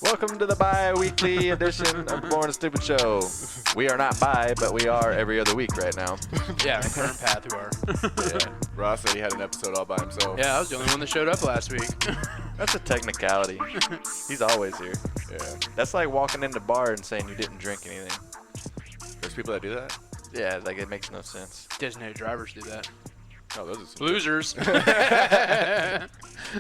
Welcome to the bi-weekly edition of the Born Stupid Show. We are not bi, but we are every other week right now. Yeah, the current path we are. Yeah. Ross said he had an episode all by himself. Yeah, I was the only one that showed up last week. That's a technicality. He's always here. Yeah. That's like walking in the bar and saying you didn't drink anything. There's people that do that? Yeah, like it makes no sense. Designated drivers do that. Oh, those are some Losers.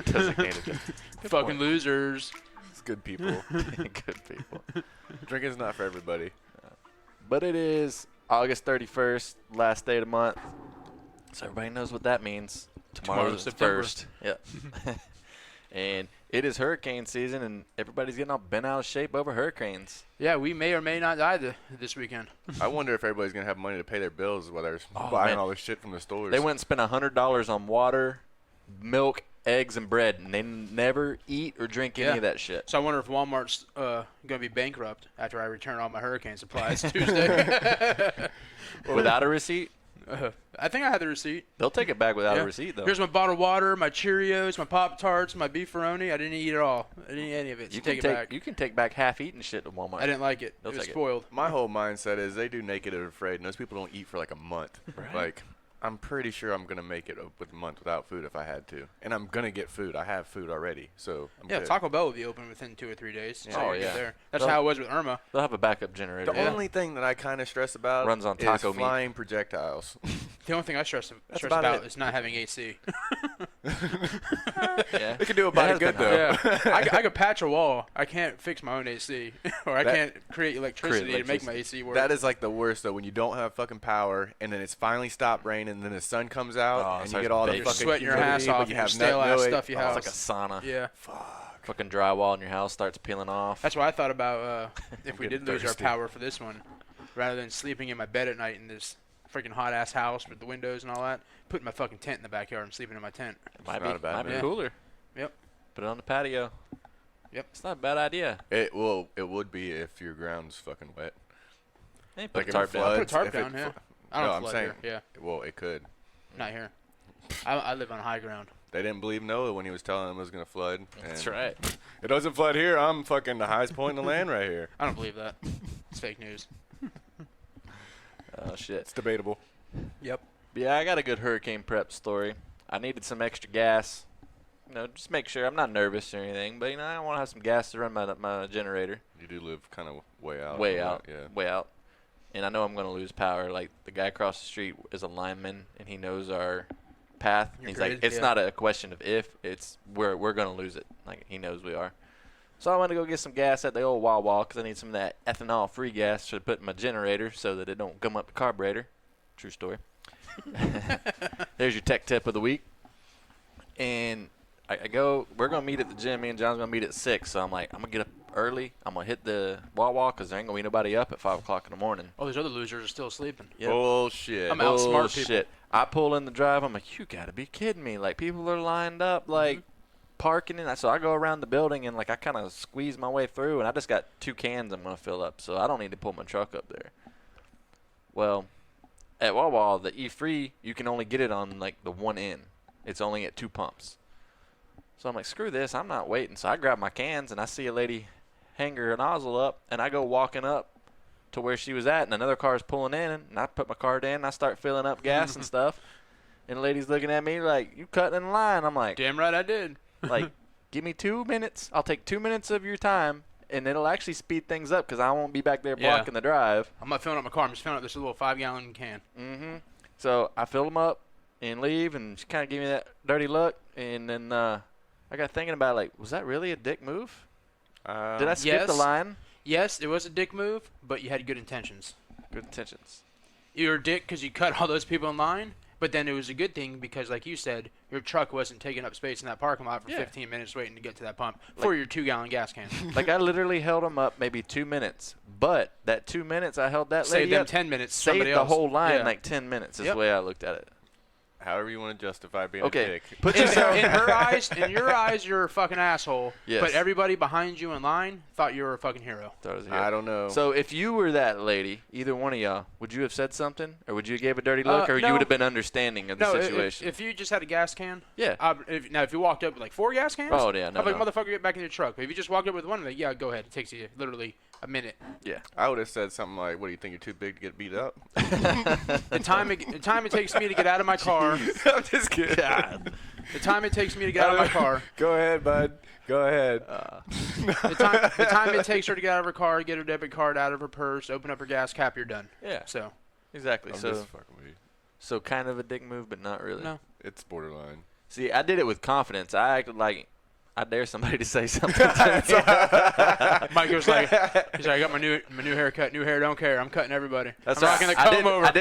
Designated. Fucking losers. It's good people. Good people. Drinking's not for everybody. But it is August 31st, last day of the month. So everybody knows what that means. Tomorrow's the September. 1st. Yep. And it is hurricane season, and everybody's getting all bent out of shape over hurricanes. Yeah, we may or may not die this weekend. I wonder if everybody's going to have money to pay their bills while they're buying man. all this shit from the stores. They went and spent $100 on water, milk, eggs, and bread, and they never eat or drink any of that shit. So I wonder if Walmart's going to be bankrupt after I return all my hurricane supplies Tuesday. Without a receipt? I think I had the receipt. They'll take it back without a receipt, though. Here's my bottled water, my Cheerios, my Pop-Tarts, my beefaroni. I didn't eat it all. I didn't eat any of it. So You take can it back. You can take back half-eaten shit to Walmart. I didn't like it. They'll It was take it. spoiled. My whole mindset is they do Naked and Afraid, and those people don't eat for like a month. Right. Like, I'm pretty sure I'm going to make it with a month without food if I had to. And I'm going to get food. I have food already, so I'm Yeah, good. Taco Bell will be open within 2 or 3 days. Yeah. So Oh, you're good yeah. there. That's They'll- how it was with Irma. They'll have a backup generator. The only thing that I kind of stress about Runs on is taco meat. flying projectiles. The only thing I stress about about it. is not having AC. Yeah. They can do it by has good, been though. Yeah, I could patch a wall. I can't fix my own AC, or I That- can't create electricity to make my AC work. That is like the worst, though, when you don't have fucking power, and then it's finally stopped raining, and then the sun comes out, Oh, and you starts get all the baking. fucking Sweating your humidity, ass but off, you your have stale-ass no stuffy Oh, house. it's like a sauna. Yeah, Fucking drywall in your house starts peeling off. that's what I thought about if we getting did lose thirsty. our power for this one, rather than sleeping in my bed at night in this freaking hot ass house with the windows and all that. Putting my fucking tent in the backyard and sleeping in my tent. It might not be, a bad might be move. cooler. Yep. Put it on the patio. Yep. It's not a bad idea. It would be if your ground's fucking wet. Hey, put Like a if tarp it down. floods, Put a tarp if it down, yeah. fl- I don't No, I'm flood saying- here. Well, it could. Yeah, not here. I live on high ground. They didn't believe Noah when he was telling them it was going to flood. That's and right. It doesn't flood here. I'm fucking the highest point in the land right here. I don't believe that. It's fake news. Oh, shit. It's debatable. Yep. But yeah, I got a good hurricane prep story. I needed some extra gas. You know, just make sure. I'm not nervous or anything, but, you know, I want to have some gas to run my generator. You do live kind of way out. Way from out. that, Yeah. Way out. And I know I'm going to lose power. Like, the guy across the street is a lineman, and he knows our path. Your He's grid, like, it's yeah. not a question of if, it's we're going to lose it. Like, he knows we are. So I went to go get some gas at the old Wawa because I need some of that ethanol-free gas to put in my generator so that it don't gum up the carburetor. True story. There's your tech tip of the week. And I go, we're going to meet at the gym. Me and John's going to meet at 6. So I'm like, I'm going to get up early. I'm going to hit the Wawa because there ain't going to be nobody up at 5 o'clock in the morning. All these other losers are still sleeping. Yep. Bullshit. I'm out smart people. Bullshit. I pull in the drive. I'm like, you got to be kidding me. Like, people are lined up, like, parking. And so I go around the building, and, like, I kind of squeeze my way through. And I just got 2 cans I'm going to fill up. So I don't need to pull my truck up there. Well, at Wawa, the E-Free, you can only get it on, like, the one end. It's only at 2 pumps. So I'm like, screw this. I'm not waiting. So I grab my cans, and I see a lady hang her nozzle up, and I go walking up to where she was at, and another car's pulling in, and I put my card in, and I start filling up gas and stuff. And the lady's looking at me like, you cutting in line. I'm like, Damn right I did. like, give me 2 minutes. I'll take 2 minutes of your time, and it'll actually speed things up because I won't be back there Yeah. blocking the drive. I'm not filling up my car. I'm just filling up this little 5-gallon can. Mm-hmm. So I fill them up and leave, and she kind of gave me that dirty look. And then I got thinking about, like, was that really a dick move? Did I skip the yes. line? Yes, it was a dick move, but you had good intentions. Good intentions. You're a dick because you cut all those people in line, but then it was a good thing because, like you said, your truck wasn't taking up space in that parking lot for Yeah. 15 minutes waiting to get to that pump for your 2-gallon gas can. Like, I literally held them up maybe 2 minutes. But that 2 minutes I held that lady Save them up, 10 minutes. saved Somebody the else. whole line Yeah. like 10 minutes is Yep. the way I looked at it. However you want to justify being Okay. a dick. Put In yourself. her eyes, in your eyes, you're a fucking asshole. Yes. But everybody behind you in line thought you were a fucking hero. I don't know. So if you were that lady, either one of y'all, would you have said something, or would you have gave a dirty look, or No. you would have been understanding of the No, situation? if you just had a gas can. Yeah. If you walked up with like 4 gas cans. Oh, yeah, no, I'm like, no. motherfucker, get back in your truck. But if you just walked up with one, I'm like, yeah, go ahead. It takes you literally a minute. Yeah. I would have said something like, "What do you think? You're too big to get beat up?" The time it takes me to get out of my car. I'm just kidding. The time it takes me to get out of my car. Go ahead, bud. Go ahead. The time it takes her to get out of her car, get her debit card out of her purse, open up her gas cap, you're done. Yeah. So. Exactly. I'm So just fucking with you. so kind of a dick move, but not really. No. It's borderline. See, I did it with confidence. I acted like I dare somebody to say something to me. Mike was like, he's like, I got my new haircut, new hair, don't care. I'm cutting everybody. That's I'm right. rocking the I comb over.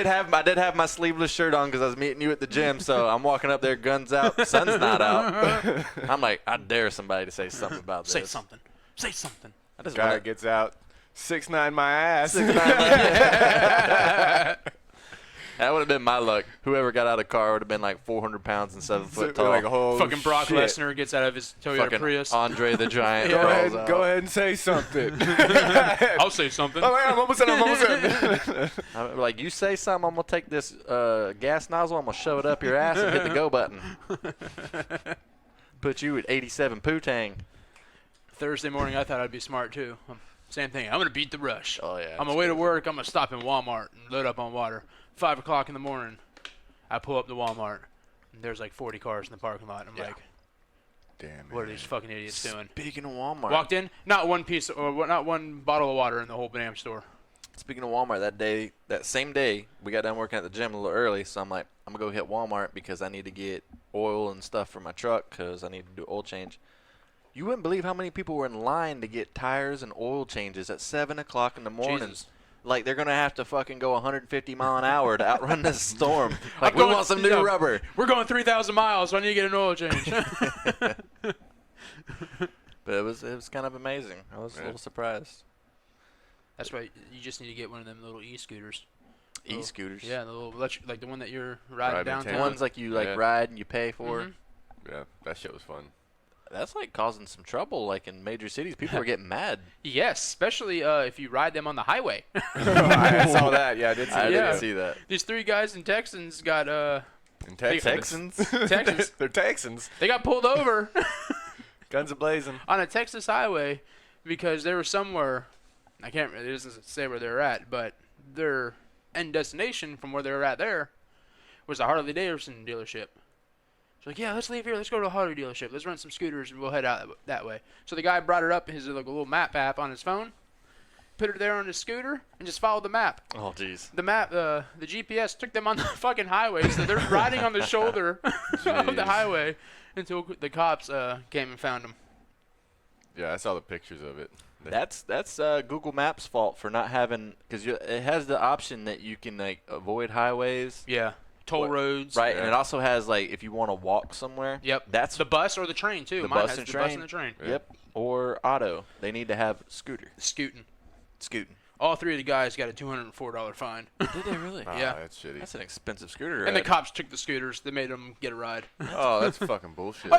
did have my sleeveless shirt on because I was meeting you at the gym. So I'm walking up there, guns out, sun's not out. I'm like, I dare somebody to say something about this. Say something. Say something. I just Guy want gets out, 6'9" my ass. That would have been my luck. Whoever got out of the car would have been like 400 pounds and 7 foot tall. Like, oh, Fucking Brock shit. Lesnar gets out of his Toyota Fucking Prius. Andre the Giant. Go rolls ahead, out. go ahead and say something. I'll say something. Oh, man, I'm almost in. I'm like, you say something, I'm going to take this gas nozzle, I'm going to shove it up your ass and hit the go button. Put you at 87 Poo-Tang. Thursday morning, I thought I'd be smart too. Same thing. I'm gonna beat the rush. Oh, yeah. On my way to work, I'm gonna stop in Walmart and load up on water. 5 o'clock in the morning, I pull up to Walmart, and there's like 40 cars in the parking lot. I'm Yeah. like, Damn, what are these fucking idiots doing? Speaking of Walmart. Walked in, not one bottle of water in the whole damn store. Speaking of Walmart, that same day, we got done working at the gym a little early, so I'm like, I'm going to go hit Walmart because I need to get oil and stuff for my truck because I need to do oil change. You wouldn't believe how many people were in line to get tires and oil changes at 7 o'clock in the morning. Jesus. Like, they're going to have to fucking go 150 mile an hour to outrun this storm. Like, we going- want some new rubber. We're going 3,000 miles, so I need to get an oil change. But it was kind of amazing. I was a little surprised. That's why you just need to get one of them little e-scooters. E-scooters. Yeah, the little electric, like the one that you're riding Riding downtown. The ones like you Yeah. ride and you pay for. Mhm. Yeah, that shit was fun. That's like causing some trouble. Like in major cities, people are getting mad. Yes, especially if you ride them on the highway. I saw that. Yeah, I did see I that. didn't see that. These 3 guys in Texans got In Texans. Texans. They're Texans. They got pulled over Guns a-blazing. on a Texas highway because they were somewhere. I can't. It doesn't say where they're at, but their end destination from where they were at there was a Harley Davidson dealership. So like, yeah, let's leave here. Let's go to a Harley dealership. Let's rent some scooters and we'll head out that way. So the guy brought it up his like a little map app on his phone, put it there on his scooter, and just followed the map. Oh, jeez. The map, the GPS took them on the fucking highway, so they're riding on the shoulder of the Jeez. highway until the cops came and found them. Yeah, I saw the pictures of it. That's Google Maps' fault for not having, because it has the option that you can like avoid highways, Yeah, toll What? roads. right? Yeah. And it also has like if you want to walk somewhere. Yep. That's The bus or the train too. The Mine bus has and the train. bus and the train. Yeah. Yep. Or auto. They need to have scooter. Scooting. Scooting. All 3 of the guys got a $204 fine. Did they really? Ah, Yeah. that's shitty. That's an expensive scooter. And the ride. cops took the scooters. They made them get a ride. Oh, that's fucking bullshit. Oh,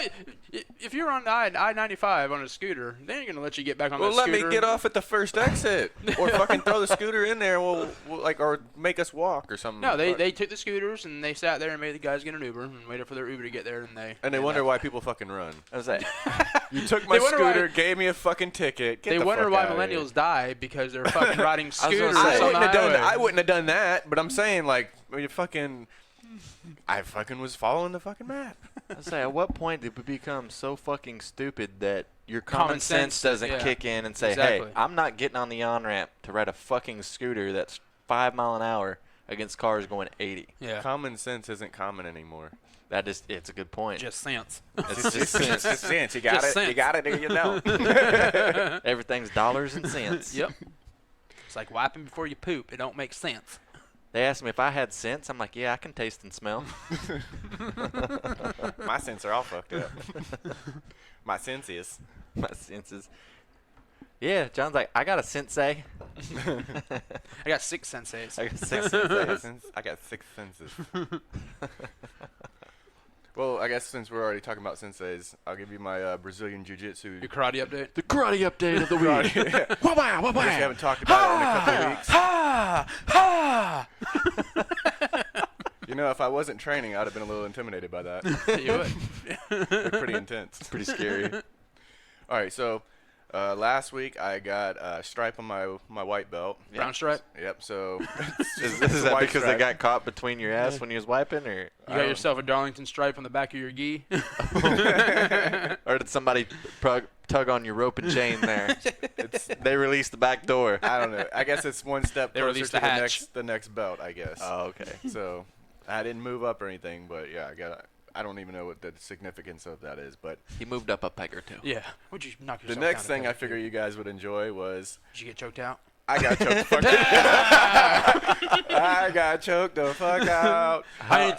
if you're on I-95 on a scooter, they ain't gonna let you get back on Well, that let scooter. me get off at the first exit, or fucking throw the scooter in there. We'll like, or make us walk or something. No, Fuck. they took the scooters and they sat there and made the guys get an Uber and waited for their Uber to get there and they wonder why people fucking run. I was like, You took my They wonder why- scooter, gave me a fucking ticket. Get They the wonder fuck why outta here. millennials die because they're fucking riding I was gonna scooters say- I on the wouldn't have done. highway. I wouldn't have done that. But I'm saying like, I fucking was following the fucking map. I was like, at what point did we become so fucking stupid that your common sense doesn't yeah. kick in and say, Exactly. hey, I'm not getting on the on-ramp to ride a fucking scooter that's 5 mile an hour against cars going 80. Yeah, Common sense isn't common anymore. It's a good point. just sense. It's just sense. It's sense. You got Just it. sense. You got it. Or you don't. Everything's dollars and cents. Yep. It's like wiping before you poop. It don't make sense. They asked me if I had sense. I'm like, yeah, I can taste and smell. My senses are all fucked up. My sense is. My senses. Yeah, John's like, I got a sensei. I got 6 senseis. I got 6 senseis. I got 6 senses. Well, I guess since we're already talking about senseis, I'll give you my Brazilian jiu-jitsu. Your karate update. The karate update of the week. Yeah. Wah-wah, wah-wah. I guess we haven't talked about it in a couple weeks. Ha! Ha! You know, if I wasn't training, I'd have been a little intimidated by that. You would. They're pretty intense. Pretty scary. All right, so last week I got a stripe on my white belt. Brown stripe? Yep. So Is it's a that white because stripe. they got caught between your ass when you was wiping, or You got yourself a Darlington stripe on the back of your gi? or did somebody tug on your rope and chain there? They released the back door. I don't know. I guess it's one step They closer released to the hatch. the next belt, I guess. Oh, okay. So I didn't move up or anything, but yeah, I don't even know what the significance of that is, but He moved up a peg or two. Yeah. Would you knock the yourself next down thing a I peg? figure you guys would enjoy was Did you get choked out? I got choked the fuck out. I got choked the fuck out. I ain't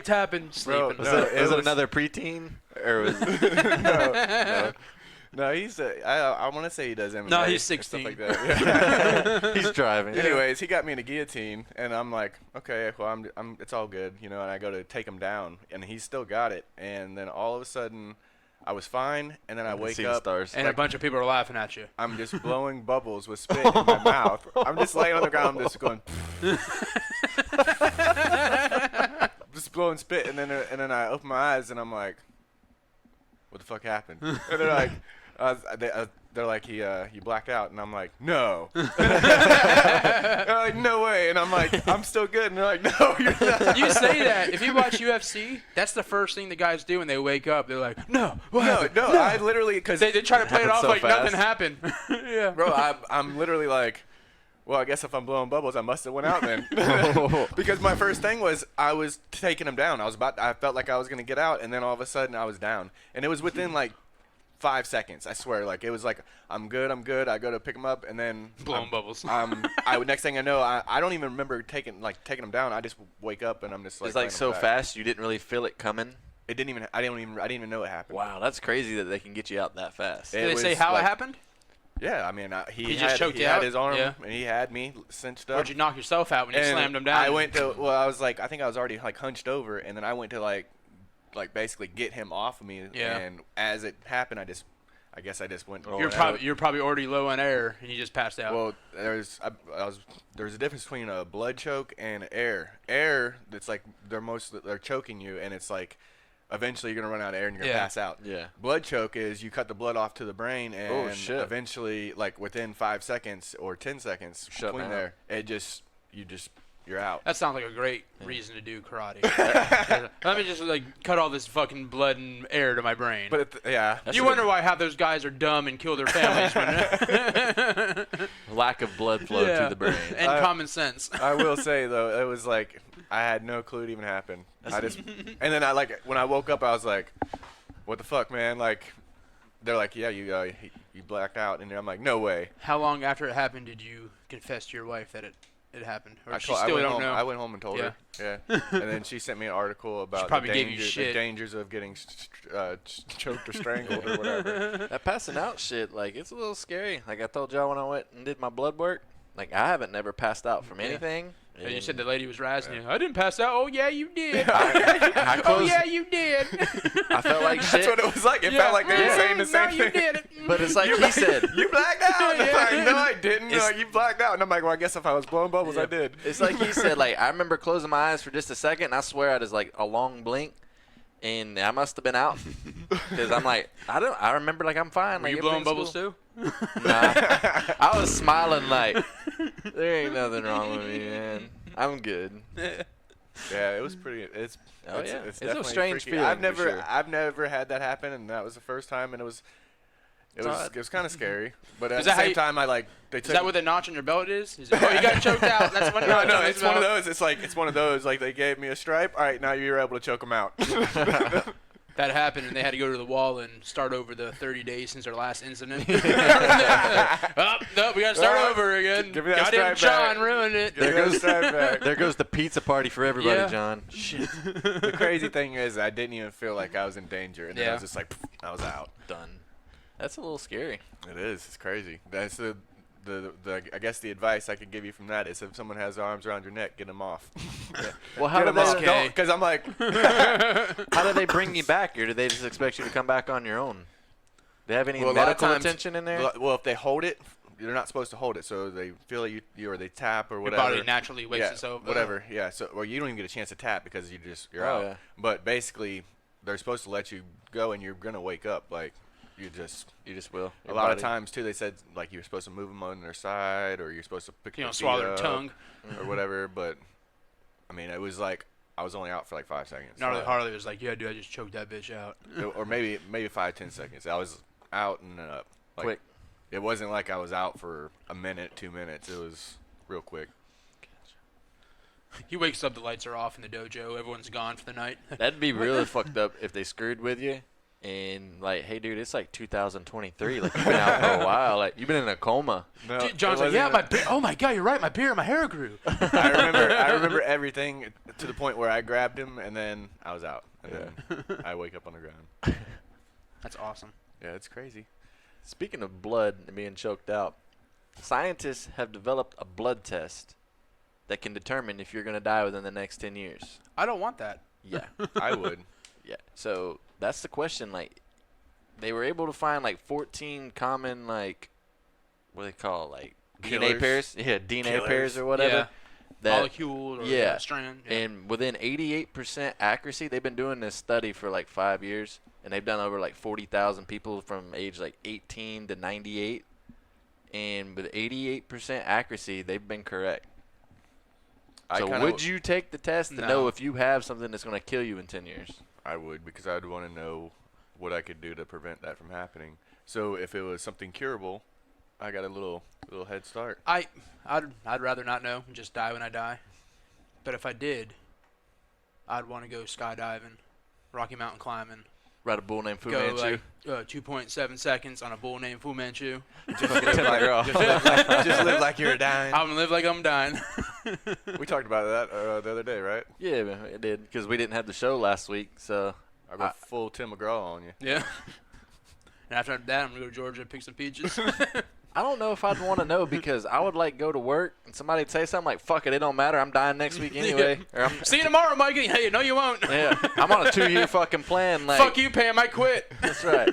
tapping. Sleeping. Was No, it it was- another preteen, or was No, he's I want to say he does MMA. No, he's and stuff 16. like that. Yeah. he's driving? Anyways, he got me in a guillotine, and I'm like, okay, well, it's all good, you know. And I go to take him down, and he's still got it. And then all of a sudden, I was fine, and then I wake See the up, stars. And a bunch of people are laughing at you. I'm just blowing bubbles with spit in my mouth. I'm just laying on the ground, just going, just blowing spit, and then I open my eyes, and I'm like, what the fuck happened? And they're like, they're like, he blacked out, and I'm like, no. They're like, no way, and I'm like, I'm still good, and they're like, no, you're not. You say that. If you watch UFC, that's the first thing the guys do when they wake up. They're like, no, what happened? No, I literally, because They try to play it Happened off so like fast. nothing happened. Yeah. bro, I'm literally like, well, I guess if I'm blowing bubbles, I must have went out then. Because my first thing was I was taking him down. I felt like I was gonna get out, and then all of a sudden I was down, and it was within like 5 seconds. I swear, like it was like I'm good. I go to pick him up, and then Blowing bubbles. Next thing I know, I don't even remember taking him down. I just wake up and I'm just like. It's like laying on so my back. fast you didn't really feel it coming. It didn't even. I didn't even know it happened. Wow, that's crazy that they can get you out that fast. It Did they was say how like- it happened? Yeah, I mean, He just choked he you had out? his arm, Yeah. and he had me cinched up. Or did you knock yourself out when you And slammed him down? I went to. Well, I was like, I think I was already like hunched over, and then I went to like basically get him off of me. Yeah. And as it happened, I guess I just went. You're probably already low on air and you just passed out. Well, there's a difference between a blood choke and air. Air, that's like they're choking you, and it's like eventually you're gonna run out of air and you're gonna Yeah. pass out. Yeah. Blood choke is you cut the blood off to the brain, and Oh, shit. eventually, like within 5 seconds or 10 seconds Shut between down. there, you're out. That sounds like a great reason to do karate. Let me just like cut all this fucking blood and air to my brain. But yeah, You wonder why half those guys are dumb and kill their families when Lack of blood flow Yeah. to the brain. and common sense. I will say though, it was like I had no clue it even happened. I just, and then when I woke up, I was like, "What the fuck, man?" Like, they're like, "Yeah, you blacked out," and I'm like, "No way." How long after it happened did you confess to your wife that it happened? Or she I still went don't home, know? I went home and told her. Yeah, and then she sent me an article about probably gave you the shit. dangers of getting choked or strangled or whatever. That passing out shit, like, it's a little scary. Like I told y'all when I went and did my blood work, like, I haven't never passed out from Yeah. anything. And you said the lady was razzing you. I didn't pass out. Oh, yeah, you did. I Oh, closed- yeah, you did. I felt like shit. That's what it was like. It felt like they were saying the same no, thing. you did it. But it's like he said. You blacked out. And I'm like, no, I didn't. It's- Like, you blacked out. And I'm like, well, I guess if I was blowing bubbles, I did. It's like he said, like, I remember closing my eyes for just a second, and I swear I just, like, a long blink, and I must have been out. Because I'm like, I remember, like, I'm fine. Were like, you blowing everything's bubbles cool. too? Nah. I was smiling like, there ain't nothing wrong with me, man. I'm good. Yeah, it was pretty. It's Oh, yeah. It's It's a definitely strange freaky. feeling, for sure. I've never had that happen, and that was the first time, and it was odd. kind of scary. But at Is the that how same you- time, they Is took. that what the notch on your belt is? Is it, oh, you got choked out. That's what no, it's one of those. It's one of those. Like they gave me a stripe. All right, now you're able to choke them out. That happened, and they had to go to the wall and start over the 30 days since their last incident. Oh, no, we got to start over again. Give me that Goddamn stripe back. Sean ruined it. There goes stripe back. There goes the pizza party for everybody, Yeah. John. Shit. The crazy thing is, I didn't even feel like I was in danger, and then I Yeah. was just like, I was out. Done. That's a little scary. It is. It's crazy. That's I guess the advice I could give you from that is if someone has their arms around your neck, get them off. Well, how do them off. they? Because I'm like, How do they bring you back, or do they just expect you to come back on your own? Do they have any well, a lot of medical times- attention in there? Well, if they hold it, they're not supposed to hold it, so they feel it, you or they tap or Your whatever. body naturally wakes yeah, itself. whatever. Yeah. So, well, you don't even get a chance to tap because you're Oh, out. yeah. But basically, they're supposed to let you go, and you're gonna wake up like you just. You just will. A lot of times too, they said like you're supposed to move them on their side, or you're supposed to pick your feet swallow their up tongue. or whatever. But I mean, it was like I was only out for like 5 seconds. Gnarly Harley was like, yeah, dude, I just choked that bitch out. Or maybe 5-10 seconds. I was out and then up. Like, Quick. It wasn't like I was out for a minute, 2 minutes. It was real quick. He wakes up, the lights are off in the dojo, everyone's gone for the night. That'd be really fucked up if they screwed with you. And like, hey, dude, it's like 2023. Like, you've been out for a while. Like, you've been in a coma. No, John's it like, yeah, wasn't oh my god, you're right, my beard and my hair grew. I remember everything to the point where I grabbed him and then I was out. And then I wake up on the ground. That's awesome. Yeah, it's crazy. Speaking of blood and being choked out, scientists have developed a blood test that can determine if you're going to die within the next 10 years. I don't want that. Yeah. I would. Yeah. So that's the question. Like, they were able to find like 14 common, like, what do they call it? Like DNA Killers. pairs. Yeah, DNA Killers. pairs or whatever. Yeah. That, Molecule or yeah. strand. Yeah. and within 88% accuracy, they've been doing this study for like 5 years, and they've done over like 40,000 people from age like 18 to 98. And with 88% accuracy, they've been correct. So would you take the test to No. know if you have something that's going to kill you in 10 years? I would, because I'd want to know what I could do to prevent that from happening. So if it was something curable, I got a little head start. I'd rather not know and just die when I die. But if I did, I'd want to go skydiving, Rocky Mountain climbing, Ride a bull named Fu go Manchu. like 2.7 seconds on a bull named Fu Manchu. Just live like you're dying. I'm gonna live like I'm dying. We talked about that the other day, right? Yeah, it did, because we didn't have the show last week. So I go full Tim McGraw on you. Yeah. And after that, I'm gonna go to Georgia and pick some peaches. I don't know if I'd want to know, because I would like go to work and somebody'd say something like, "Fuck it, it don't matter. I'm dying next week anyway." Or See you tomorrow, Mikey. Hey, no, you won't. yeah, I'm on a 2-year fucking plan. Like, Fuck you, Pam. I quit. That's right.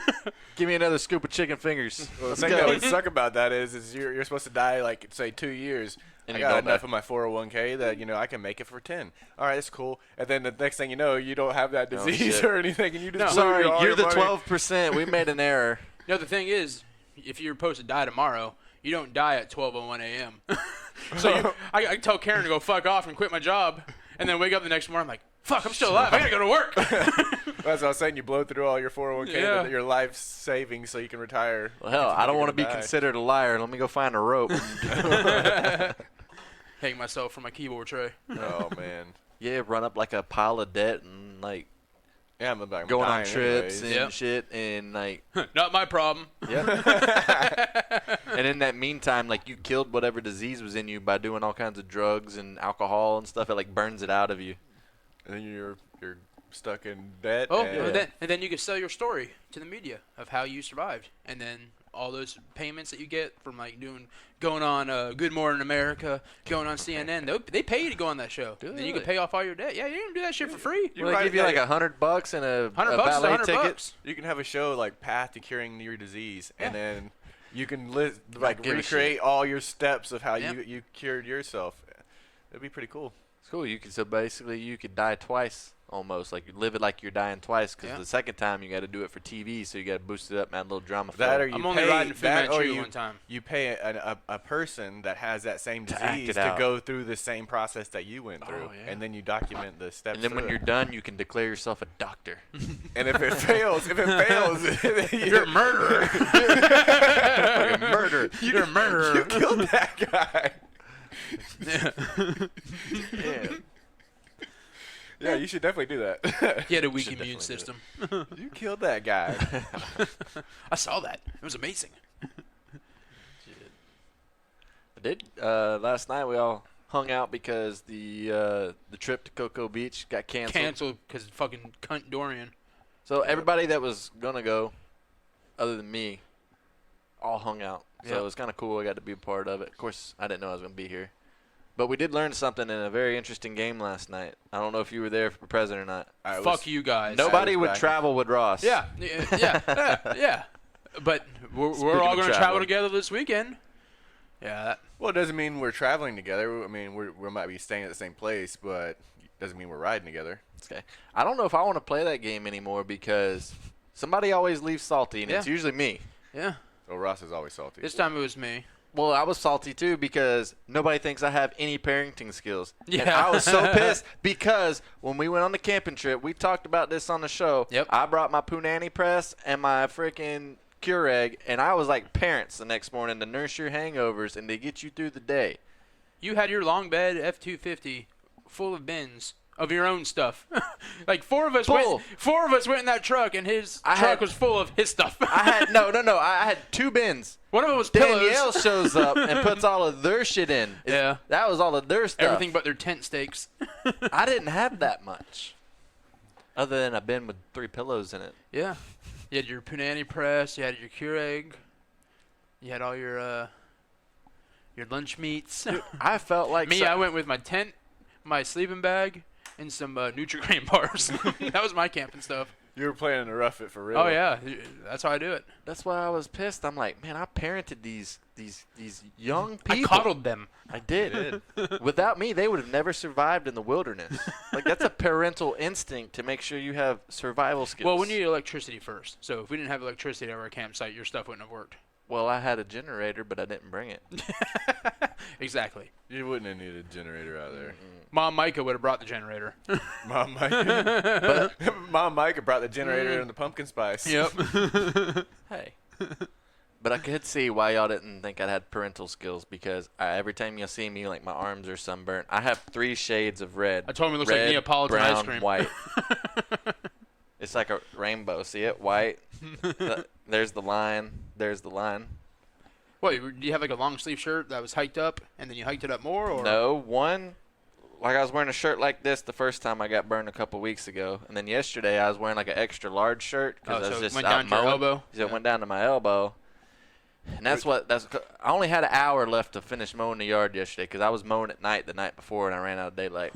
Give me another scoop of chicken fingers. Well, the Let's thing go. that would suck about that is you're supposed to die like say 2 years. And I you got don't enough die. of my 401k that I can make it for 10. All right, that's cool. And then the next thing you know, you don't have that Oh, disease shit. or anything, and you just blew Sorry, all you're your the money. 12%. We made an error. You know, the thing is, if you're supposed to die tomorrow, you don't die at 12:01 a.m. So I tell Karen to go fuck off and quit my job, and then wake up the next morning, I'm like, fuck, I'm still alive. I gotta go to work. That's what I was saying. You blow through all your 401k, Yeah. your life savings, so you can retire. Well, hell, I don't want to be considered a liar. Let me go find a rope. Hang myself from my keyboard tray. Oh man. Yeah, run up like a pile of debt and like Yeah, I'm like, going on dying trips anyways. and Yep. shit, and like Not my problem. yeah. And in that meantime, like, you killed whatever disease was in you by doing all kinds of drugs and alcohol and stuff. It like burns it out of you. And then you're stuck in debt. Oh, and and then you can sell your story to the media of how you survived, and then all those payments that you get from like going on Good Morning America, going on CNN, they pay you to go on that show. Do Then they you can really? pay off all your debt. Yeah, you can do that shit for free. You Well, they write give you that- like $100 and a $100 is valet $100. ticket. You can have a show like Path to Curing Your Disease, and then you can give a recreate all your steps of how Yep. you cured yourself. That'd be pretty cool. It's cool. So basically, you could die twice almost. Like, you live it like you're dying twice, because Yeah. the second time you got to do it for TV, so you got to boost it up and add a little drama. That flow. or you I'm only pay riding Fu that, or Manchu you one time. you pay a person that has that same To act disease it to out. go through the same process that you went through, Oh, yeah. and then you document the steps. And then when through you're it. done, you can declare yourself a doctor. and if it fails, You're a murderer. Fucking murder. You're a murderer. you killed that guy. Yeah. Yeah, you should definitely do that. He had a weak Should immune definitely system. You killed that guy. I saw that. It was amazing. I did. Last night we all hung out because the trip to Cocoa Beach got canceled. Canceled because fucking cunt Dorian. So everybody that was gonna go, other than me, all hung out. So Yep. it was kind of cool. I got to be a part of it. Of course, I didn't know I was going to be here. But we did learn something in a very interesting game last night. I don't know if you were there for present or not. Fuck you guys. Nobody would travel with Ross. Yeah. But we're all going to travel together this weekend. Yeah. Well, it doesn't mean we're traveling together. I mean, we might be staying at the same place, but it doesn't mean we're riding together. Okay. I don't know if I want to play that game anymore because somebody always leaves salty, and it's usually me. Yeah. Well, Ross is always salty. This time it was me. Well, I was salty too because nobody thinks I have any parenting skills. Yeah. And I was so pissed because when we went on the camping trip, we talked about this on the show. Yep. I brought my punani press and my freaking Keurig, and I was like parents the next morning to nurse your hangovers and to get you through the day. You had your long bed F-250 full of bins of your own stuff. Like four of us went in that truck, and his truck was full of his stuff. I had no. I had 2 bins. One of them was Danielle pillows. shows up and puts all of their shit in. Yeah. That was all of their stuff. Everything but their tent stakes. I didn't have that much. Other than a bin with 3 pillows in it. Yeah. You had your punani press. You had your Keurig. You had all your lunch meats. Dude, I felt like I went with my tent, my sleeping bag, and some Nutri-Grain bars. That was my camping stuff. You were planning to rough it for real. Oh yeah, that's how I do it. That's why I was pissed. I'm like, man, I parented these young people. I coddled them. I did. Without me, they would have never survived in the wilderness. Like, that's a parental instinct to make sure you have survival skills. Well, we need electricity first. So if we didn't have electricity at our campsite, your stuff wouldn't have worked. Well, I had a generator, but I didn't bring it. Exactly. You wouldn't have needed a generator out there. Mom Mica would have brought the generator. Mom Mica. Mom Mica brought the generator and the pumpkin spice. Yep. Hey. But I could see why y'all didn't think I had parental skills because every time you see me, like, my arms are sunburnt. I have 3 shades of red. I told him it looks red, like Neapolitan brown, ice cream. White. It's like a rainbow. See it? White. There's the line. There's the line. What, do you have like a long sleeve shirt that was hiked up and then you hiked it up more? Or? No, one. Like, I was wearing a shirt like this the first time I got burned a couple weeks ago, and then yesterday I was wearing like an extra large shirt because I was so just it went out down to your mowing. elbow? So it went down to my elbow, and I only had an hour left to finish mowing the yard yesterday because I was mowing at night the night before and I ran out of daylight.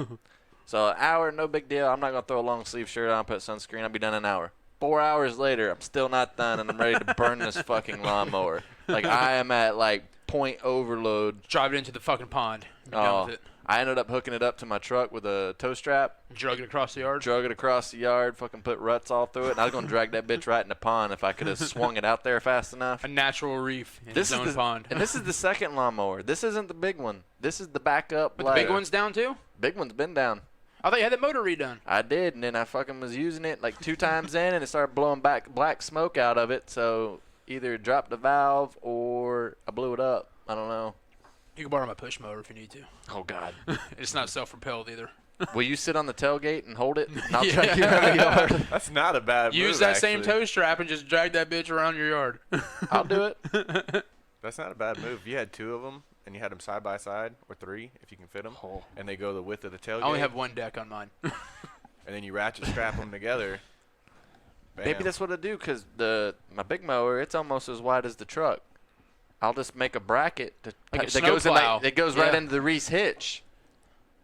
So an hour, no big deal. I'm not gonna throw a long sleeve shirt on, put sunscreen. I'll be done in an hour. 4 hours later, I'm still not done, and I'm ready to burn this fucking lawnmower. Like, I am at like point overload. Drive it into the fucking pond. Be done with it. I ended up hooking it up to my truck with a tow strap. Drug it across the yard. Drug it across the yard, fucking put ruts all through it, and I was going to drag that bitch right in the pond if I could have swung it out there fast enough. A natural reef in its own pond. And this is the second lawnmower. This isn't the big one. This is the backup. But the big one's down too? Big one's been down. I thought you had the motor redone. I did, and then I fucking was using it like 2 times in, and it started blowing back black smoke out of it, so either it dropped the valve or I blew it up. I don't know. You can borrow my push mower if you need to. Oh, God. It's not self-propelled either. Will you sit on the tailgate and hold it, and I'll drag you around the yard? That's not a bad move, Use that actually. same tow strap and just drag that bitch around your yard. I'll do it. That's not a bad move. If you had 2 of them, and you had them side by side, or 3, if you can fit them, and they go the width of the tailgate. I only have 1 deck on mine. And then you ratchet strap them together. Bam. Maybe that's what I do, because my big mower, it's almost as wide as the truck. I'll just make a bracket Like a that goes snowplow. that goes right into the Reese hitch,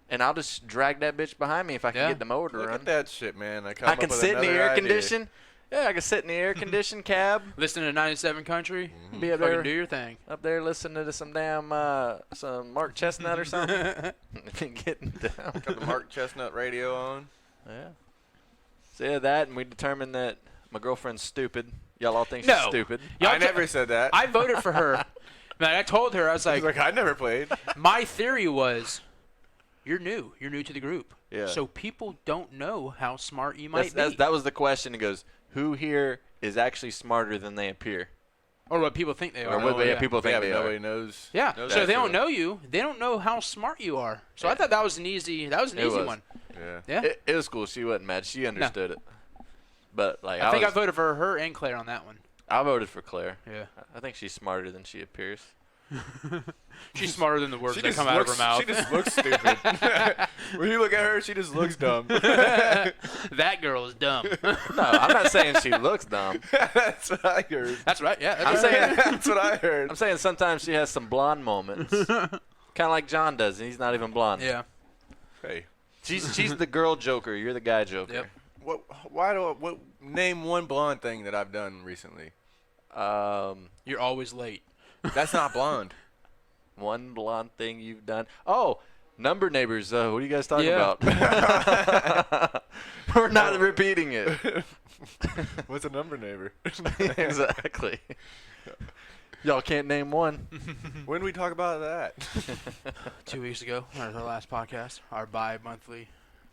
and I'll just drag that bitch behind me if I can get the mower to Look run. at that shit, man. I can sit in the air condition. Yeah, I can sit in the air conditioned cab. Listen to 97 Country. Be up Fucking there, do your thing. up there listening to some damn some Mark Chestnut or something. Getting down. Got the Mark Chestnut radio on. Yeah. So yeah, that, and we determined that my girlfriend's stupid. Y'all all think she's stupid. I never said that. I voted for her. Man, I told her, I was like, I never played. my theory was, you're new. You're new to the group. Yeah. So people don't know how smart you might be. That was the question. It goes, who here is actually smarter than they appear? Or what people think they Or are. what people think they nobody are. knows. Yeah. knows So that if they don't shit. know you, they don't know how smart you are. So I thought that was an easy was. one. Yeah. Yeah. It was cool. She wasn't mad. She understood it. But like I think I voted for her and Claire on that one. I voted for Claire. Yeah. I think she's smarter than she appears. She's smarter than the words She that just come out of her looks- mouth. She just looks stupid. When you look at her, she just looks dumb. That girl is dumb. No, I'm not saying she looks dumb. That's what I heard. That's right. Yeah. I'm That's right. saying That's what I heard. I'm saying sometimes she has some blonde moments, kind of like John does, and he's not even blonde. Yeah. Hey, She's the girl Joker. You're the guy Joker. Yep. name one blonde thing that I've done recently? You're always late. That's not blonde. One blonde thing you've done. Oh, number neighbors. What are you guys talking Yeah. about? We're not repeating it. What's a number neighbor? Exactly. Y'all can't name one. When did we talk about that? 2 weeks ago, our last podcast, our bi-monthly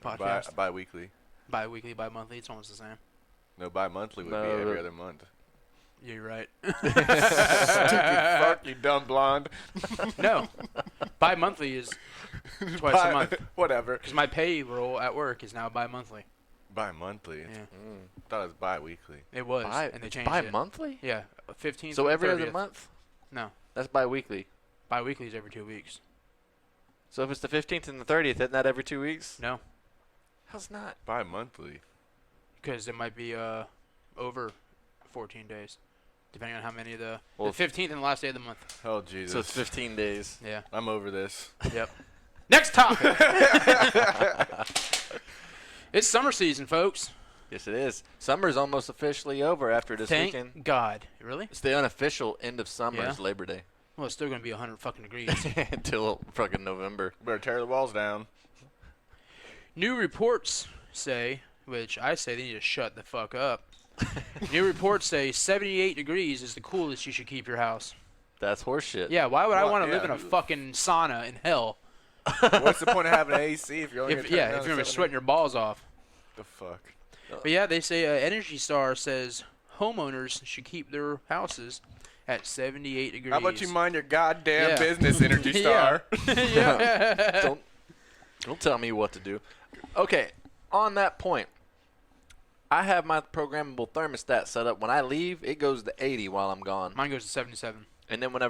podcast. Bi-weekly. Bi-weekly, bi-monthly, it's almost the same. No, bi-monthly would No, be every the- other month. Yeah, you're right. Stupid fuck, you dumb blonde. No, bi-monthly is twice a month. Whatever. Because my payroll at work is now bi-monthly. Bi-monthly. Yeah, I thought it was bi-weekly. it was, and they changed it. Bi-monthly? Yeah, 15th. So and every 30th. other month? No, That's bi-weekly. bi-weekly is every 2 weeks. So if it's the 15th and the 30th, isn't that every 2 weeks? No, How's not? Bi-monthly. because it might be over 14 days, depending on how many of the 15th and the last day of the month. Oh, Jesus. So it's 15 days. Yeah. I'm over this. Yep. Next topic. It's summer season, folks. Yes, it is. Summer's almost officially over after this Thank weekend. God. Really? It's the unofficial end of summer. Yeah. Is Labor Day. Well, it's still going to be 100 fucking degrees. Until fucking November. Better tear the walls down. New reports say, which I say they need to shut the fuck up. New reports say 78 degrees is the coolest you should keep your house. That's horseshit. Yeah, why would I Well, want to yeah. live in a fucking sauna in hell? What's the point of having an AC if you're only If gonna turn it you're down going to to be 70? sweating your balls off. The fuck? But yeah, they say Energy Star says homeowners should keep their houses at 78 degrees. How about you mind your goddamn Yeah. business, Energy Star? Yeah. Don't tell me what to do. Okay, on that point, I have my programmable thermostat set up. When I leave, it goes to 80 while I'm gone. Mine goes to 77. And then but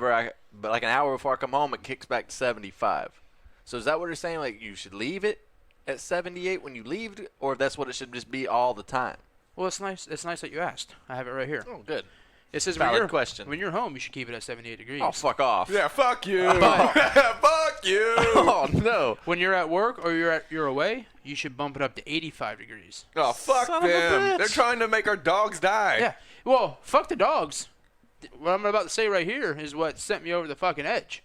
like an hour before I come home, it kicks back to 75. So is that what you're saying? Like you should leave it at 78 when you leave, or that's what it should just be all the time? Well, it's nice. It's nice that you asked. I have it right here. Oh, good. It says Valid when you're, question. when you're home, you should keep it at 78 degrees. Oh, fuck off. Yeah, fuck you. But- Fuck you. Oh, no. When you're at work or you're away, you should bump it up to 85 degrees. Oh, fuck Son of a them. bitch. They're trying to make our dogs die. Yeah. Well, fuck the dogs. What I'm about to say right here is what sent me over the fucking edge.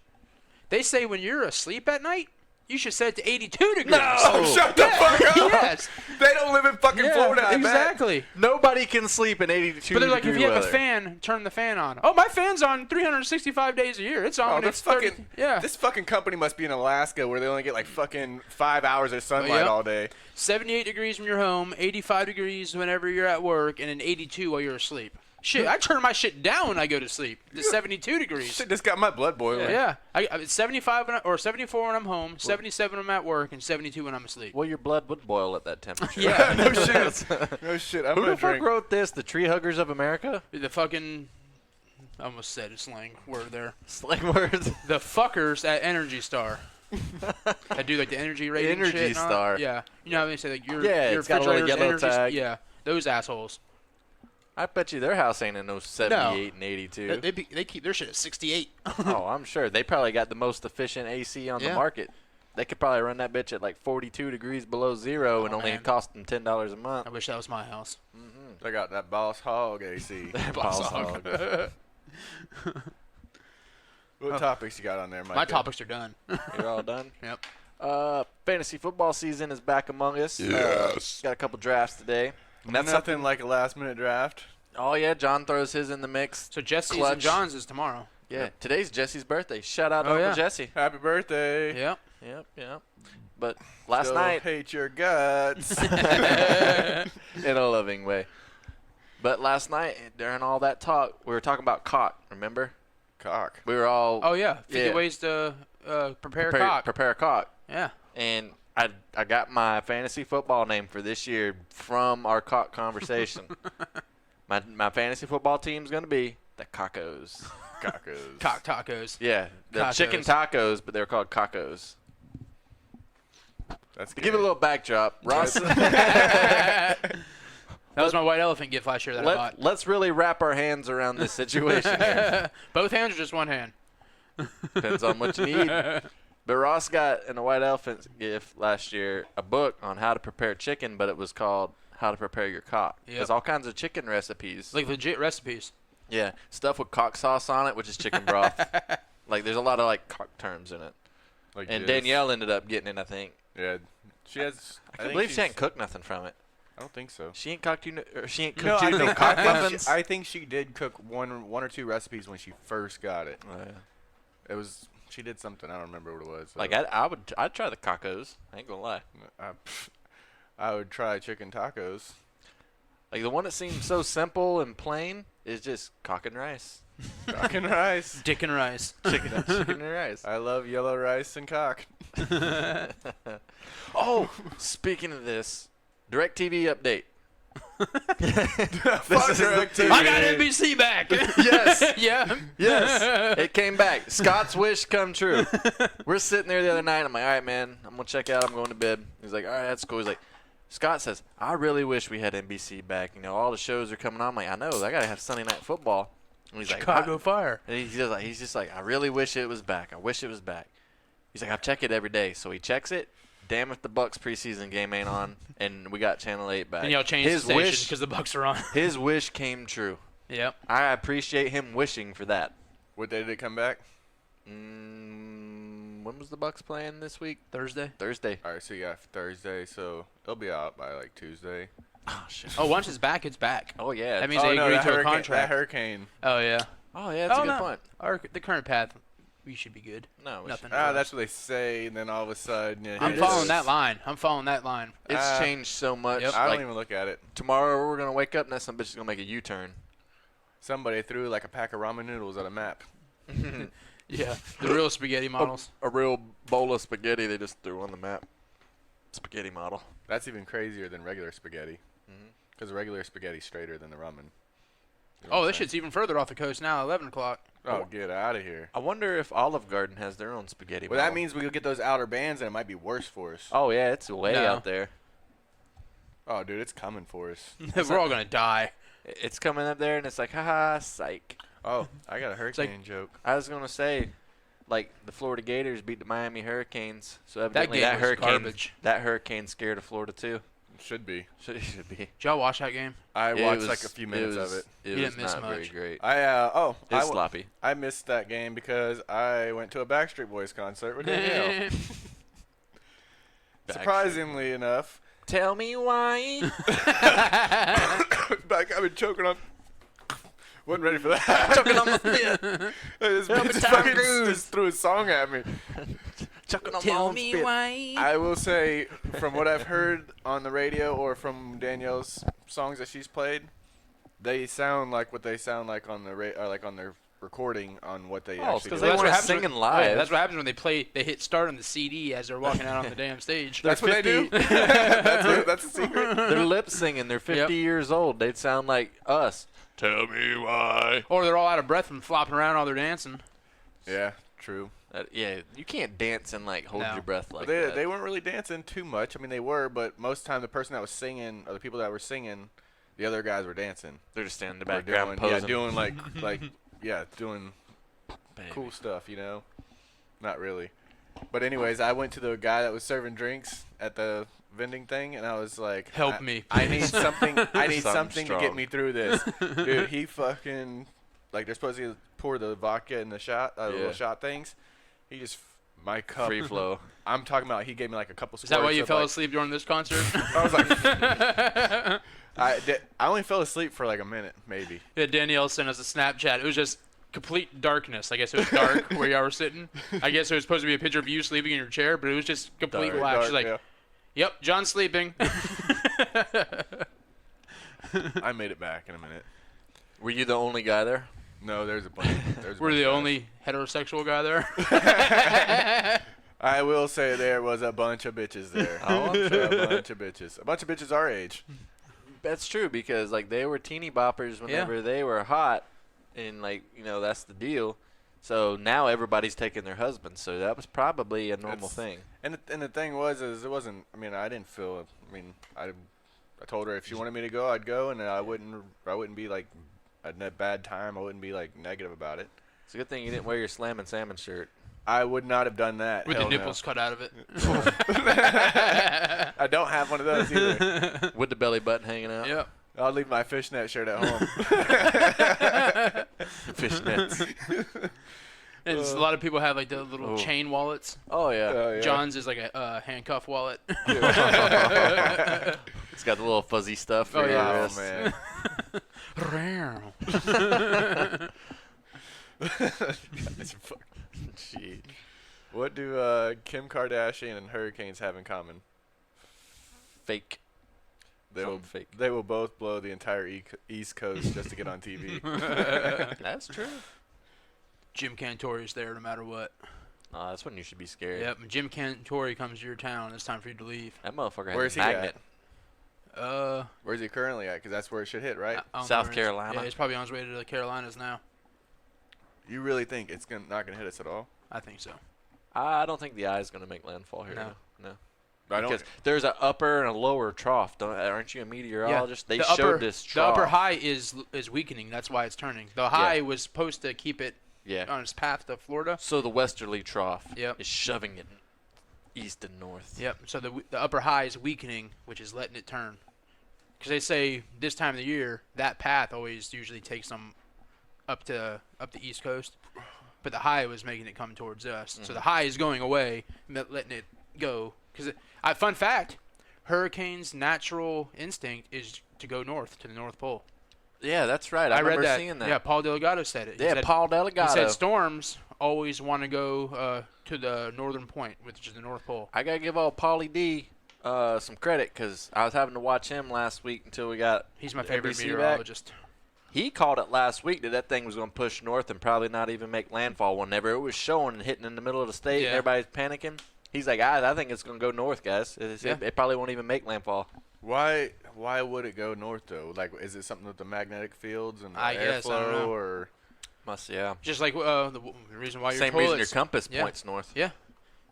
They say when you're asleep at night, you should set it to 82 degrees. Oh, shut the fuck up. Yes. They don't live in fucking Yeah, Florida, I bet. exactly. Nobody can sleep in 82 But they're like, if degree you have weather. a fan, turn the fan on. Oh, my fan's on 365 days a year. It's on. Oh, when this it's 30. fucking Yeah. This fucking company must be in Alaska where they only get like fucking 5 hours of sunlight Yep. all day. 78 degrees when you're home, 85 degrees whenever you're at work, and then 82 while you're asleep. Shit, I turn my shit down when I go to sleep. It's 72 degrees. Shit just got my blood boiling. Yeah, it's 75 or 74 when I'm home, 77 when I'm at work, and 72 when I'm asleep. Well, your blood would boil at that temperature. Yeah. No shit. No shit. I'm Who gonna the fuck drink. wrote this? The Tree Huggers of America? The fucking, I almost said a slang word there. Slang words. The fuckers at Energy Star. I do like the energy rating Energy shit and all that. Star. Yeah. You know how they say like your Yeah, your it's got a little refrigerator's yellow energy. tag. Yeah, those assholes. I bet you their house ain't in no 78 and 82. They keep their shit at 68. Oh, I'm sure. They probably got the most efficient AC on the Yeah. market. They could probably run that bitch at like 42 degrees below zero and Oh, only man. cost them $10 a month. I wish that was my house. I got that Boss Hog AC. Boss hog. What topics you got on there, Mike? My topics are done. You're all done? Yep. Fantasy football season is back among us. Yes. Got a couple drafts today. And That's that's nothing something. like a last minute draft. Oh, yeah. John throws his in the mix. So Jesse's Clutch. and John's is tomorrow. Yeah. Today's Jesse's birthday. Shout out to Oh, Uncle yeah. Jesse. Happy birthday. Yep. Yep. But last Still night, hate your guts. in a loving way. But last night, during all that talk, we were talking about cock, remember? Cock. We were all Oh yeah. 50 Yeah. ways to prepare cock. prepare a cock. Yeah. And I got my fantasy football name for this year from our cock conversation. my fantasy football team's going to be The cacos. Cacos. Cock tacos. Yeah, the chicken tacos, but they're called cacos. That's To give it a little backdrop, Ross. That was my white elephant gift last year that I bought. Let's really wrap our hands around this situation here. Both hands or just one hand? Depends on what you need. But Ross got in a white elephant gift last year a book on how to prepare chicken, but it was called How to Prepare Your Cock. Yep. There's all kinds of chicken recipes. Like legit recipes. Yeah, stuff with cock sauce on it, which is chicken broth. Like there's a lot of like cock terms in it. Like And jizz. Danielle ended up getting it, I think. Yeah, she has. I can't believe she ain't cooked nothing from it. I don't think so. She ain't cooked you. She ain't No, cooked you no I cock think, muffins. I think she did cook one or two recipes when she first got it. Oh, yeah. It was she did something. I don't remember what it was. Like I'd try the cacos. I ain't gonna lie. I would try chicken tacos. Like the one that seems so simple and plain is just cock and rice. Cock and rice. Dick and rice. Chicken and rice. I love yellow rice and cock. Oh, speaking of this, DirecTV update. Fuck DirecTV. I got NBC back. Yes. Yeah. Yes. It came back. Scott's wish come true. We're sitting there the other night. I'm like, all right, man, I'm going to check out. I'm going to bed. He's like, all right, that's cool. He's like, Scott says, I really wish we had NBC back. You know, all the shows are coming on. I'm like, I know. I got to have Sunday Night Football. And he's Chicago like, Fire. and he's just like, I really wish it was back. I wish it was back. He's like, I check it every day. So he checks it. Damn if the Bucks preseason game ain't on, and we got Channel 8 back. And y'all changed the station because the Bucks are on. His wish came true. Yep. I appreciate him wishing for that. What day did it come back? When was the Bucks playing this week? Thursday. Thursday. All right, so you got Thursday, so it'll be out by like Tuesday. Oh shit. Oh, once it's back, it's back. Oh yeah. That means they agreed to a contract. That hurricane. Oh yeah. Oh yeah, that's a good point. The current path, we should be good. No, we Nothing. That's what they say, and then all of a sudden, I'm following that line. It's changed so much. Yep. I Like, don't even look at it. tomorrow we're gonna wake up and some bitch is gonna make a U-turn. Somebody threw like a pack of ramen noodles at a map. Yeah, the real spaghetti models. A real bowl of spaghetti they just threw on the map. Spaghetti model. That's even crazier than regular spaghetti. Because regular spaghetti's straighter than the ramen. You know Oh, what I'm this shit's even further off the coast now. 11 o'clock. saying? Oh, get out of here. I wonder if Olive Garden has their own spaghetti Well, model. that means we'll get those outer bands, and it might be worse for us. Oh yeah, it's way No. out there. Oh, dude, it's coming for us. We're all gonna die. It's coming up there and it's like, haha, psych. Oh, I got a hurricane like- joke. I was gonna say, like the Florida Gators beat the Miami Hurricanes, so That evidently game that was hurricane, garbage. that hurricane scared of Florida too. Should be. Should be. Did y'all watch that game? I It watched was- like a few minutes of it. It You was didn't miss not very much. great. It's sloppy. I missed that game because I went to a Backstreet Boys concert with Danielle. Surprisingly enough. Tell me why. Back, I've been choking on. Wasn't ready for that. Choking on my spit. This Help me, bitch Tom fucking Cruise. just threw a song at me. Choking on my Tell own me spit. why. I will say, from what I've heard on the radio or from Danielle's songs that she's played, they sound like what they sound like on the or like on their recording on what they Oh, actually because do. they That's what weren't happens singing when- live. Yeah, that's what happens when they hit start on the CD as they're walking out on the damn stage. That's what they do. that's a secret. They're lip singing. They're 50 Yep. years old. They'd sound like us. Tell me why. Or they're all out of breath from flopping around while they're dancing. Yeah, true. Yeah, you can't dance and like hold No. your breath like They that. they weren't really dancing too much. I mean, they were, but most of the time the person that was singing or the people that were singing, the other guys were dancing. They're just standing in the Or background doing, posing. doing doing Baby. cool stuff, you know? Not really. But anyways, I went to the guy that was serving drinks at the vending thing, and I was like, Help me, I need please." something. I need Something something to get strong. me through this, dude. He fucking like they're supposed to pour the vodka in the shot, Yeah. little shot things. He just my cup. Free flow. I'm talking about. He gave me like a couple. Is that why you squirts fell of, like, asleep during this concert? I was like, I only fell asleep for like a minute, maybe. Yeah, Danielle sent us a Snapchat. It was just complete darkness. I guess it was dark where y'all were sitting. I guess it was supposed to be a picture of you sleeping in your chair, but it was just complete Dark. black. She's like, yeah. "Yep, John's sleeping." I made it back in a minute. Were you the only guy there? No, there's a bunch. There's a We're bunch the of only heterosexual guy there. guys. I will say there was a bunch of bitches there. Oh, I'm sure. A bunch of bitches. A bunch of bitches our age. That's true because like they were teeny boppers Yeah. whenever they were hot, and like that's the deal. So now everybody's taking their husbands. So that was probably a normal thing. And the thing was, it wasn't. I mean, I didn't feel. I mean, I told her if she wanted me to go, I'd go, and I wouldn't be like a bad time. I wouldn't be like negative about it. It's a good thing you didn't wear your Slam and Salmon shirt. I would not have done that. With the nipples cut out of it. I don't have one of those either. With the belly button hanging out. Yep. I'll leave my fishnet shirt at home. Fishnets. And a lot of people have like the little chain wallets. Oh yeah. John's is like a handcuff wallet. It's got the little fuzzy stuff. Oh, yeah. Oh, wrist. man. Gee. What do Kim Kardashian and hurricanes have in common? Fake. Fake. They will both blow the entire East Coast just to get on TV. That's true. Jim Cantori's there no matter what. That's when you should be scared. Yep. When Jim Cantori comes to your town, it's time for you to leave. That motherfucker Where's has a he magnet. Where's he currently at? Because that's where it should hit, right? South Carolina. Yeah, he's probably on his way to the Carolinas now. You really think it's not gonna hit us at all? I think so. I don't think the eye is going to make landfall here. No. No. I don't. Because there's an upper and a lower trough. Aren't you a meteorologist? Yeah. They showed this trough. The upper high is weakening. That's why it's turning. The high was supposed to keep it on its path to Florida. So the westerly trough Yep. is shoving it east and north. Yep. So the upper high is weakening, which is letting it turn. Because they say this time of the year, that path always usually takes them up the East Coast. But the high was making it come towards us. Mm-hmm. So the high is going away, letting it go. Because fun fact, hurricanes' natural instinct is to go north to the North Pole. Yeah, that's right. I read remember that. seeing that. Yeah, Paul Delgado said it. Paul Delgado. He said storms always want to go to the northern point, which is the North Pole. I gotta give old Paulie D some credit because I was having to watch him last week until we got. He's my favorite NBC meteorologist. He called it last week that thing was going to push north and probably not even make landfall whenever it was showing and hitting in the middle of the state and everybody's panicking. He's like, I think it's going to go north, guys. It probably won't even make landfall. Why would it go north though? Like, is it something with the magnetic fields and the airflow, or? Just like the reason why same reason your compass points north. Yeah,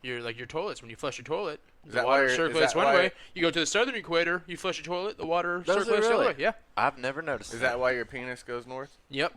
your toilets. When you flush your toilet, the water circulates one way. You go to the southern equator, you flush your toilet, the water circulates the other way. Yeah, I've never noticed. Is that why your penis goes north? Yep.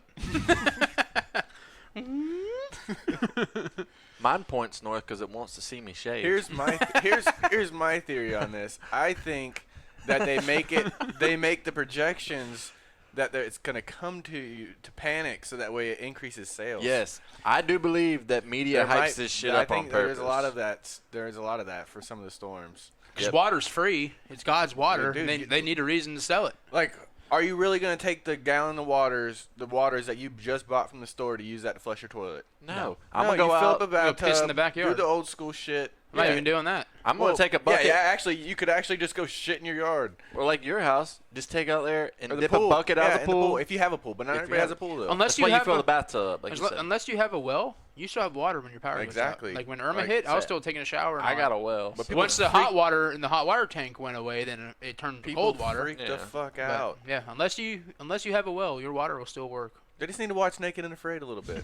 Mine points north because it wants to see me shave. Here's my theory on this. I think that they make the projections that it's going to come to you to panic so that way it increases sales. Yes. I do believe that media hypes this shit up on purpose. There's a lot of that. There's a lot of that for some of the storms. Because water's free. It's God's water. Dude, and they need a reason to sell it. Like, are you really going to take the gallon of waters that you just bought from the store to use that to flush your toilet? No. I'm going to go fill out. up a bathtub, piss in the backyard. do the old school shit. I'm not even doing that. I'm going to take a bucket. Yeah, actually, you could actually just go shit in your yard. Or like your house, just take out there and dip pool. a bucket out of the pool. If you have a pool, but not everybody has a pool though. Unless you fill the bathtub, like you said. Unless you have a well, you still have water when your power goes out. Like when Irma hit, I was still taking a shower. I got a well. But once the hot water in the hot water tank went away, then it turned to cold water. Freak the fuck out. Yeah, unless you have a well, your water will still work. They just need to watch Naked and Afraid a little bit.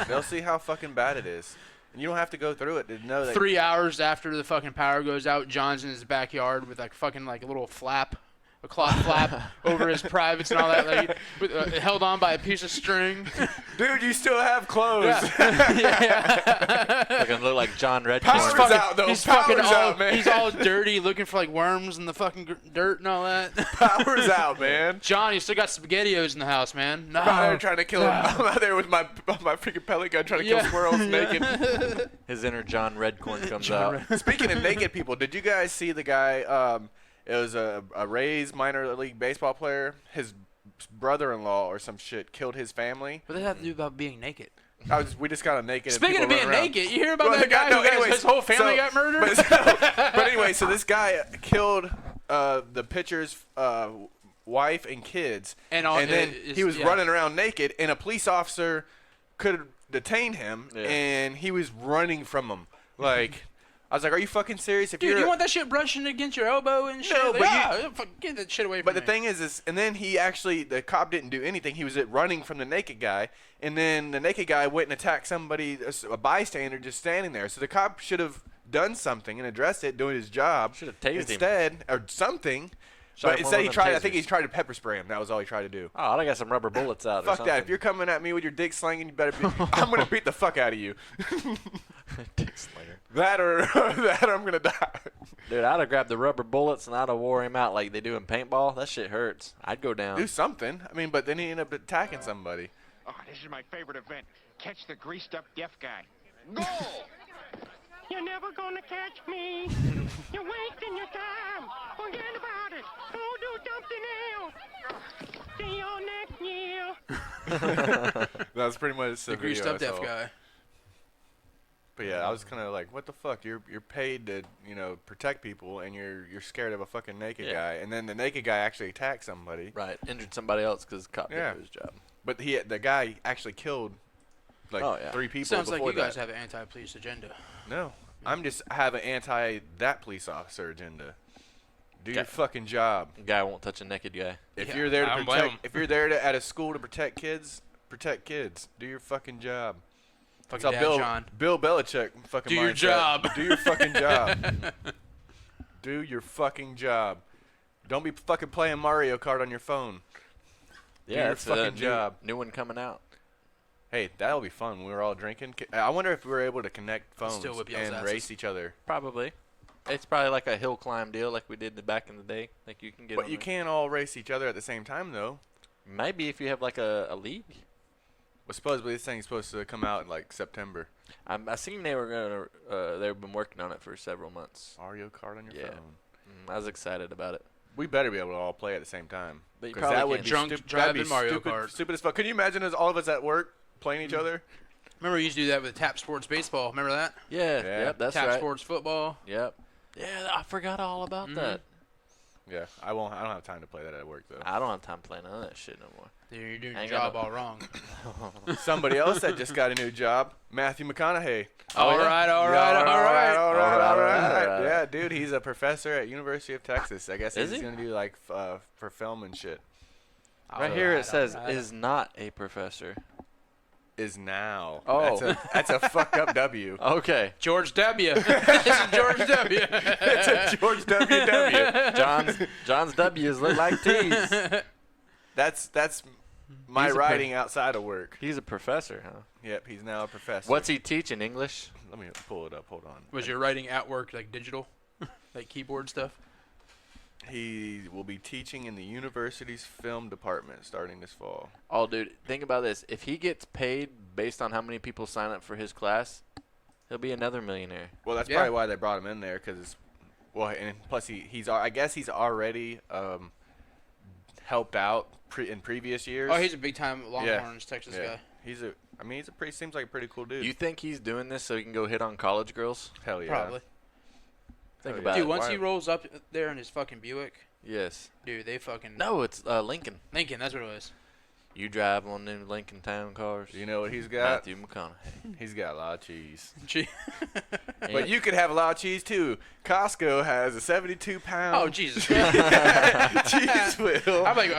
They'll see how fucking bad it is. And you don't have to go through it to know that. 3 hours after the fucking power goes out, John's in his backyard with like fucking like a little flap, a cloth flap over his privates and all that, like held on by a piece of string. Dude, you still have clothes. Yeah. They're gonna look like John Redcorn. Power's out though. He's Power's fucking out, man. He's all dirty, looking for like worms in the fucking dirt and all that. Power's out, man. John, you still got SpaghettiOs in the house, man. No. I'm out there trying to kill him. I'm out there with my freaking pellet gun trying to kill squirrels naked. His inner John Redcorn comes out. Speaking of naked people, did you guys see the guy? It was a Rays minor league baseball player. His brother-in-law or some shit killed his family. What does that have to do about being naked? We just got naked. Speaking of being naked, you hear about well, that guy his whole family got murdered? But anyway, so this guy killed the pitcher's wife and kids, and then he was running around naked, and a police officer could detain him, and he was running from him. Like, I was like, are you fucking serious? If Dude, you're you want that shit brushing against your elbow and shit? No, Like, but get that shit away from But me. the thing is, and then the cop didn't do anything. He was running from the naked guy, and then the naked guy went and attacked somebody, a bystander just standing there. So the cop should have done something and addressed it, doing his job. Should have tased him. Instead, or something. Shot But him instead with he one of tried. them I think he tasers. tried to pepper spray him. That was all he tried to do. Oh, I got some rubber bullets out. Fuck that! If you're coming at me with your dick slinging, you better be. I'm gonna beat the fuck out of you. Dick slinger. That or I'm gonna die. Dude, I'd have grabbed the rubber bullets and I'd have wore him out like they do in paintball. That shit hurts. I'd go down. Do something. I mean, but then he ended up attacking somebody. Oh, this is my favorite event. Catch the greased up deaf guy. Goal! You're never gonna catch me. You're wasting your time. Forget about it. Go do something else. See you next year. That's pretty much the greased video up I deaf saw. guy. But yeah, I was kind of like, what the fuck? You're paid to protect people, and you're scared of a fucking naked Yeah. guy, and then the naked guy actually attacked somebody. Right. Injured somebody else because the cop Yeah. didn't do his job. But the guy actually killed like Oh, yeah. 3 people. Sounds like before you guys that. have an anti-police agenda. No, I'm just have an anti that police officer agenda. Do your Okay. fucking job. Guy won't touch a naked guy. If Yeah, you're there I to don't blame 'em. protect, if you're there at a school to protect kids, protect kids. Do your fucking job. Fucking That's Dad how Bill John. Bill Belichick fucking Do your mindset. job. Do your fucking job. Do your fucking job. Don't be fucking playing Mario Kart on your phone. Yeah, your that's fucking a job. New one coming out. Hey, that'll be fun. When we were all drinking. I wonder if we were able to connect Still phones whip y'all's and asses. race each other. Probably. It's probably like a hill climb deal like we did back in the day. Like you can get But on you there. can't all race each other at the same time, though. Maybe if you have like a league. Well, supposedly this thing's supposed to come out in like September. I seen they were gonna. They've been working on it for several months. Mario Kart on your Yeah. phone. I was excited about it. We better be able to all play at the same time. But you 'Cause probably that would can't. be Drunk that'd driving be Mario stupid, Kart. stupid as fuck. Can you imagine us all of us at work playing each other? Remember we used to do that with Tap Sports Baseball. Remember that? Yeah. Yeah. Yep. That's Tap right. Sports Football. Yep. Yeah, I forgot all about that. Yeah, I don't have time to play that at work though. I don't have time to play none of that shit no more. Dude, you're doing I your ain't got job no- all wrong. Somebody else that just got a new job, Matthew McConaughey. All yeah? right. All right. All right. Yeah, dude, he's a professor at University of Texas. I guess Is he's he? gonna do like for film and shit. Right here it says alright. is not a professor. Is now. Oh. That's a fuck up W. Okay. George W. This is George W. It's a George W. John's W's look like T's. That's my He's a writing outside of work. He's a professor, huh? Yep, he's now a professor. What's he teaching? English? Let me pull it up. Hold on. Was your writing at work like digital? Like keyboard stuff? He will be teaching in the university's film department starting this fall. Oh, dude, think about this. If he gets paid based on how many people sign up for his class, he'll be another millionaire. Well, that's Yeah. probably why they brought him in there, because, well, and plus I guess he's already helped out in previous years. Oh, he's a big time Longhorns, Texas yeah. guy. Seems like a pretty cool dude. You think he's doing this so he can go hit on college girls? Hell yeah. Probably. Think Oh, about Dude, it. once Why- he rolls up there in his fucking Buick, Yes. dude, they fucking No, it's Lincoln. Lincoln. That's what it was. You drive one of them Lincoln Town cars. You know what he's got? Matthew McConaughey. He's got a lot of cheese. Gee. But you could have a lot of cheese too. Costco has a 72-pound Oh Jesus Christ. cheese wheel I'm like,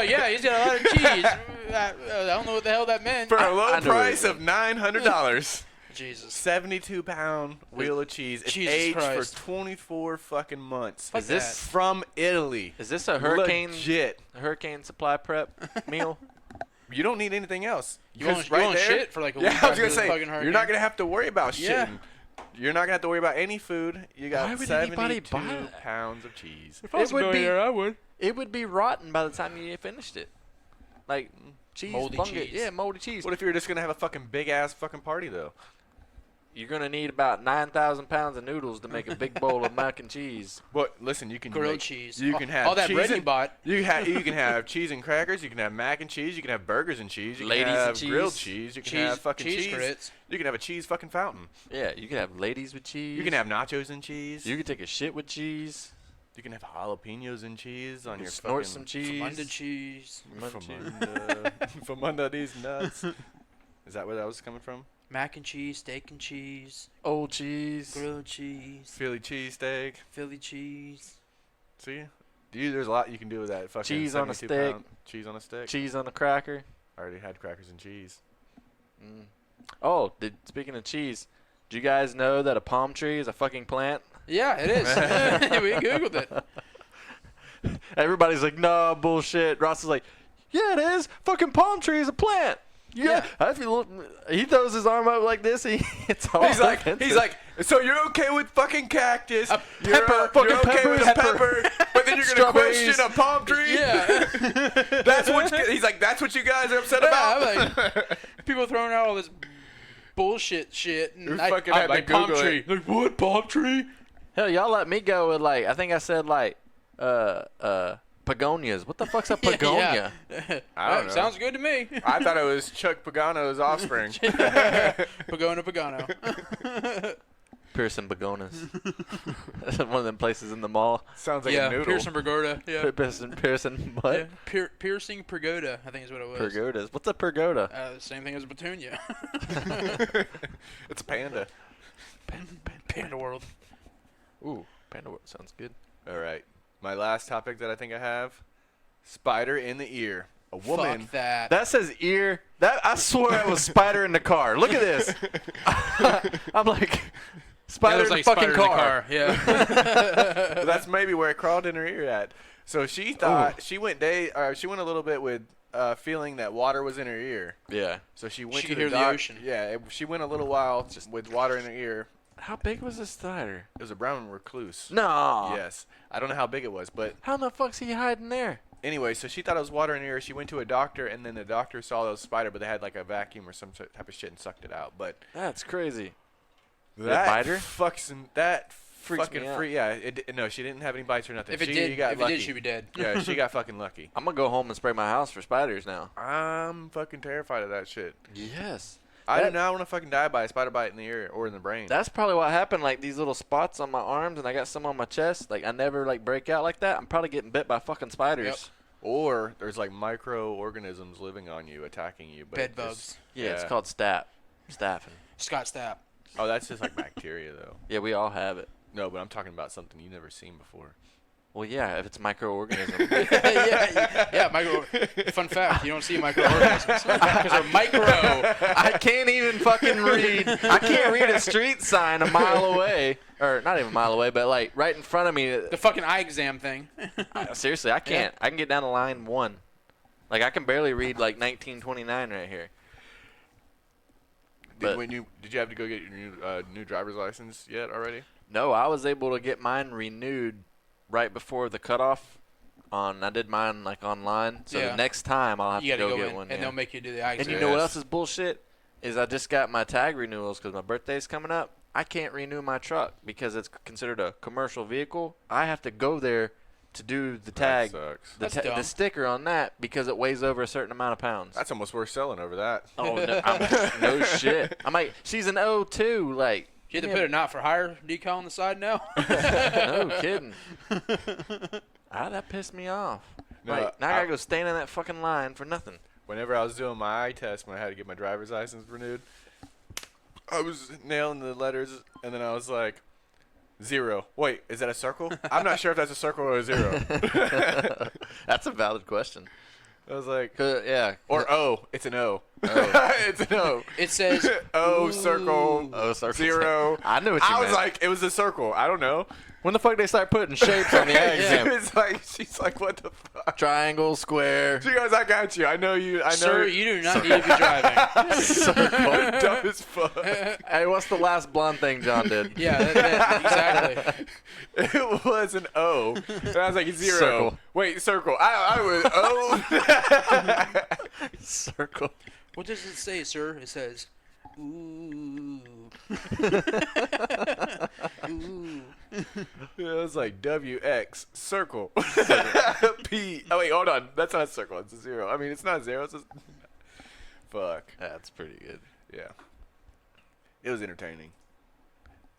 yeah, he's got a lot of cheese. I don't know what the hell that meant. for a low I know price it. of $900. Jesus. 72-pound wheel of cheese. It's Jesus aged Christ. for 24 fucking months. Fuck Is this that. From Italy. is this a hurricane Legit. supply prep meal? You don't need anything else. You won't, 'Cause you won't shit for like a week Yeah, I was after gonna the say fucking you're hurricane. not gonna have to worry about Yeah. shitting. You're not gonna have to worry about any food. You got Why would anybody 72 buy that? pounds of cheese. If I was It would a be- millionaire, I would. It would be rotten by the time you finished it. Like cheese, Moldy fungus. cheese. Yeah, moldy cheese. What if you're just gonna have a fucking big ass fucking party though? You're gonna need about 9,000 pounds of noodles to make a big bowl of mac and cheese. Well, listen, you can Grilled make- cheese. You can have all that cheese bread you and, bought. you can have cheese and crackers. You can have mac and cheese. You can have burgers and cheese. You Ladies can and have grilled cheese. cheese. You can Cheese- have fucking cheese cheese. grits. You can have a cheese fucking fountain. Yeah, you can have ladies with cheese. You can have nachos and cheese. You can take a shit with cheese. You can have jalapenos and cheese on You your snort fucking some cheese. Funded cheese. Munch cheese. from under these nuts. Is that where that was coming from? Mac and cheese, steak and cheese, Old cheese. grilled cheese, Philly cheesesteak. Philly cheese. See? There's a lot you can do with that fucking Cheese on a 72 stick. pound cheese on a stick. Cheese on a cracker. I already had crackers and cheese. Mm. Oh, speaking of cheese, do you guys know that a palm tree is a fucking plant? Yeah, it is. We googled it. Everybody's like, no, bullshit. Ross is like, yeah, it is. Fucking palm tree is a plant. Yeah. I feel, he throws his arm up like this. It's all He's like, so you're okay with fucking cactus? You're, pepper, you're okay with pepper, but then you're gonna Strawberries. question a palm tree? Yeah. That's what he's like. That's what you guys are upset about. I'm like, people throwing out all this bullshit shit. And You I fucking had to like palm Google tree. it. Like, what, palm tree? Hell, y'all let me go with like, I think I said like, begonias. What the fuck's a begonia? Yeah. I don't know. Sounds good to me. I thought it was Chuck Pagano's offspring. Pagona. Pearson Begonas. One of them places in the mall. Sounds like Yeah, a noodle. Pearson Pagoda. Yeah. Pearson what? Yeah. Piercing Pagoda, I think is what it was. Pergodas. What's a pergoda? Same thing as a petunia. It's a panda. Panda world. Ooh, panda world sounds good. All right. My last topic that I think I have: spider in the ear. A woman. Fuck that. That says ear. That I swear it was spider in the car. Look at this. I'm like, spider There's in the like fucking spider in the car. Yeah. That's maybe where it crawled in her ear at. So she thought she went she went a little bit with feeling that water was in her ear. Yeah. So she went She to could the hear the ocean. Yeah, she went a little while just with water in her ear. How big was this spider? It was a brown recluse. No. Yes. I don't know how big it was, but How the fuck's he hiding there? anyway, so she thought it was water in her ear. She went to a doctor, and then the doctor saw those spider, but they had like a vacuum or some type of shit and sucked it out. But That's crazy. that biter? freaks me out. Yeah, no, she didn't have any bites or nothing. If it she did, got if lucky. it did, she'd be dead. Yeah, she got fucking lucky. I'm gonna go home and spray my house for spiders now. I'm fucking terrified of that shit. Yes. I do That- not want to fucking die by a spider bite in the ear or in the brain. That's probably what happened. Like these little spots on my arms, and I got some on my chest. Like I never like break out like that. I'm probably getting bit by fucking spiders. Yep. Or there's like microorganisms living on you, attacking you. But Bed just- bugs. Yeah, it's called staffing. Scott Stapp. Oh, that's just like bacteria, though. Yeah, we all have it. No, but I'm talking about something you've never seen before. Well, yeah, if it's microorganism. yeah. Micro. Fun fact: you don't see microorganisms because they're micro. I can't even fucking read. I can't read a street sign a mile away, or not even a mile away, but like right in front of me. The fucking eye exam thing. Seriously, I can't. I can get down to line 1. Like I can barely read like 1929 right here. But- Did you have to go get your new driver's license yet already? No, I was able to get mine renewed right before the cutoff. I did mine like online, so Yeah. the next time I'll have You to gotta go go get in, one. and yeah. they'll make you do the eye And exam. you know what Yes. else is bullshit? Is I just got my tag renewals because my birthday's coming up. I can't renew my truck because it's considered a commercial vehicle. I have to go there to do the tag, That sucks. That's the dumb. sticker on that because it weighs over a certain amount of pounds. That's almost worth selling over that. Oh no, no shit. I'm like, she's an O2, like. You had to put a not for hire decal on the side now. No kidding. That pissed me off. No, Like, now I gotta go stand in that fucking line for nothing. Whenever I was doing my eye test when I had to get my driver's license renewed, I was nailing the letters, and then I was like, 0. Wait, is that a circle? I'm not sure if that's a circle or a 0. That's a valid question. I was like, Yeah. or O. It's an O. It's an O. It says O circle. Oh, circle. 0. I knew what you I was meant. like, it was a circle. I don't know. When the fuck they start putting shapes on the ag exam? It's like, she's like, what the fuck? Triangle, square. She goes, I got you. I know you. I know. Sir, you do not need to be driving. Circle. Dumb as fuck. Hey, what's the last blonde thing John did? Yeah, exactly. It was an O. And I was like, 0. Circle. Wait, circle. I was O. Circle. What does it say, sir? It says, ooh. Ooh. It was like WX circle. P. Oh wait, hold on. That's not a circle. It's a 0. I mean, it's not 0. It's a. Fuck. That's pretty good. Yeah. It was entertaining.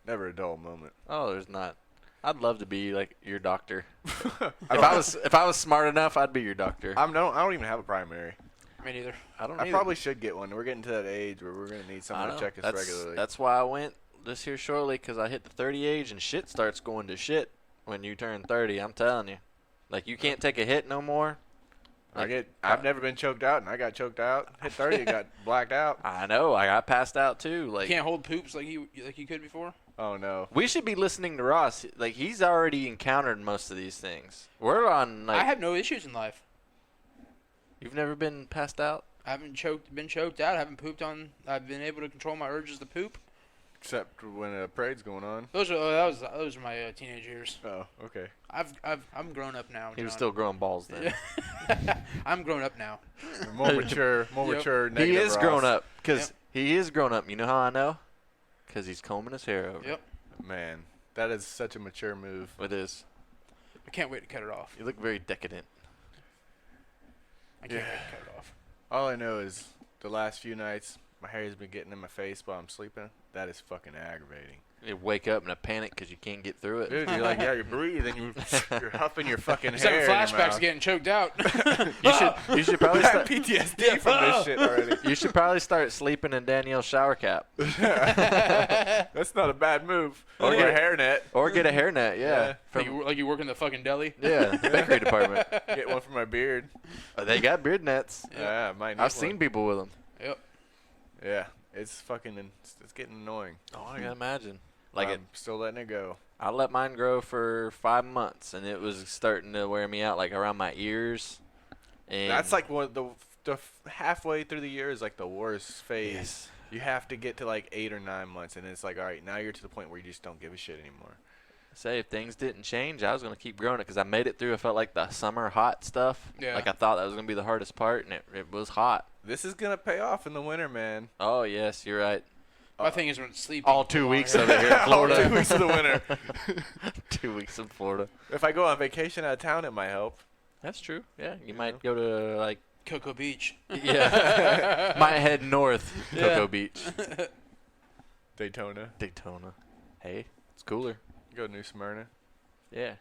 Never a dull moment. Oh, there's not. I'd love to be like your doctor. If I was smart enough, I'd be your doctor. I don't even have a primary. Me neither. I don't. I either. probably should get one. We're getting to that age where we're gonna need someone to check us regularly. That's why I went this here shortly, because I hit the 30 age and shit starts going to shit when you turn 30. I'm telling you, like you can't take a hit no more. I've never been choked out, and I got choked out. Hit 30, got blacked out. I know. I got passed out too. Like You can't hold poops like you could before. Oh no. we should be listening to Ross. Like he's already encountered most of these things. We're on like I have no issues in life. you've never been passed out. I haven't been choked out. I haven't pooped on. I've been able to control my urges to poop. Except when a parade's going on. Those are my teenage years. Oh, okay. I'm grown up now. He was John. still growing balls then. I'm grown up now. More mature, Yep. negative He is Ross. grown up because Yep. he is grown up. You know how I know? Because he's combing his hair over. Yep. Man, that is such a mature move. It is. I can't wait to cut it off. You look very decadent. I can't wait to cut it off. All I know is the last few nights, my hair has been getting in my face while I'm sleeping. That is fucking aggravating. You wake up in a panic because you can't get through it. Dude, you're like, yeah, you breathe, and you're huffing your fucking He's hair. having in your flashbacks mouth. of getting choked out. You should probably I have start, PTSD from this shit already. you should probably start sleeping in Danielle's shower cap That's not a bad move. Or Yeah. get a hairnet. or get a hairnet. Yeah, like you work in the fucking deli. yeah, the bakery department. Get one for my beard. They got beard nets. Yeah, I might need I've one. seen people with them. Yep. Yeah, it's fucking, it's getting annoying. Oh, I can imagine. Like I'm still letting it go. I let mine grow for 5 months, and it was starting to wear me out, like around my ears. And That's like one the halfway through the year is like the worst phase. Yes. You have to get to like 8 or 9 months, and it's like, all right, now you're to the point where you just don't give a shit anymore. Say if things didn't change, I was gonna keep growing it because I made it through. I felt like the summer hot stuff. Yeah. Like I thought that was gonna be the hardest part, and it was hot. This is gonna pay off in the winter, man. Oh yes, you're right. My thing is when it's sleeping. All 2 weeks of it here in All Florida. 2 weeks of the winter. 2 weeks in Florida. If I go on vacation out of town, it might help. That's true. Yeah, you might go to like Cocoa Beach. yeah, might head north, Cocoa Beach, Daytona. Daytona. Hey, it's cooler. Go to New Smyrna. Yeah,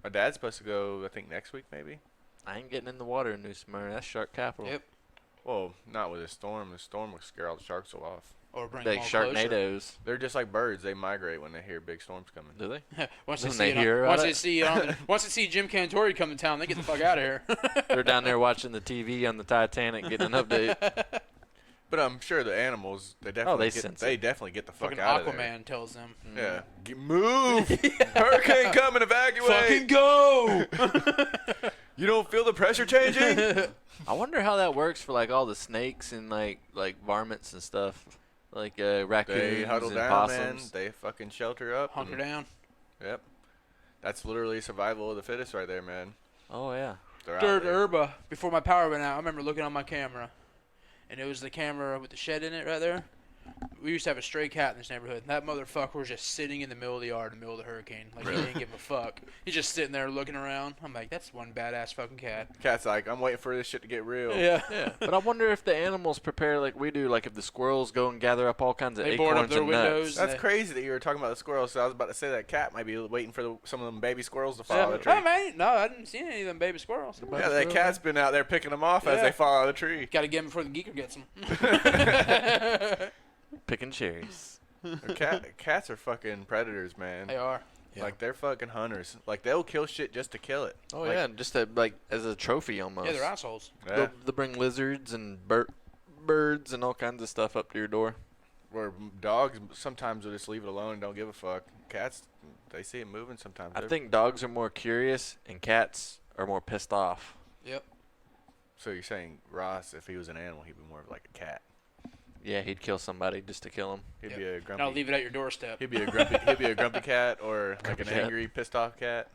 My dad's supposed to go, I think, next week, maybe. I ain't getting in the water in New Smyrna. That's shark capital. Yep. Well, not with a storm. The storm will scare all the sharks off. Or bring Big them all closer. sharknadoes. They're just like birds. They migrate when they hear big storms coming. Do they? once they Doesn't see they it, hear once about they it? see it on the, once they see Jim Cantori come to town, they get the fuck out of here. They're down there watching the TV on the Titanic, getting an update. But I'm sure the animals, they definitely sense they it. definitely get the fuck Fucking out of there. Aquaman tells them. Yeah. Move! Hurricane coming, evacuate! Fucking go! You don't feel the pressure changing? I wonder how that works for like all the snakes and like varmints and stuff, like raccoons They huddle and down, man. possums. They fucking shelter up. Hunker and- down. Yep. That's literally survival of the fittest right there, man. Oh yeah. They're out Dirt there. Herba. Before my power went out, I remember looking on my camera, and it was the camera with the shed in it right there. We used to have a stray cat in this neighborhood, and that motherfucker was just sitting in the middle of the yard in the middle of the hurricane. Like, he didn't give a fuck. He's just sitting there looking around. I'm like, that's one badass fucking cat. Cat's like, I'm waiting for this shit to get real. Yeah. Yeah, but I wonder if the animals prepare like we do. Like if the squirrels go and gather up all kinds of They acorns board up their and windows. nuts. That's Yeah. crazy that you were talking about the squirrels. So I was about to say that cat might be waiting for some of them baby squirrels to fall out of the tree. Oh, man. No, I didn't see any of them baby squirrels. Yeah, that cat's been out there picking them off as Yeah. they fall out of the tree. Got to get them before the geeker gets them. Picking cherries. Cats are fucking predators, man. They are. Yeah. Like, they're fucking hunters. Like, they'll kill shit just to kill it. Oh Like, yeah, just like as a trophy almost. Yeah, they're assholes. Yeah. They'll bring lizards and birds and all kinds of stuff up to your door. Where dogs sometimes will just leave it alone and don't give a fuck. Cats, they see it moving sometimes. I They're- think dogs are more curious and cats are more pissed off. Yep. So you're saying Ross, if he was an animal, he'd be more of like a cat. Yeah, he'd kill somebody just to kill him. He'd Yep. be a And I'll grumpy. leave it at your doorstep. He'd be a grumpy. He'd be a grumpy cat or like Grumpy an cat. angry, pissed off cat.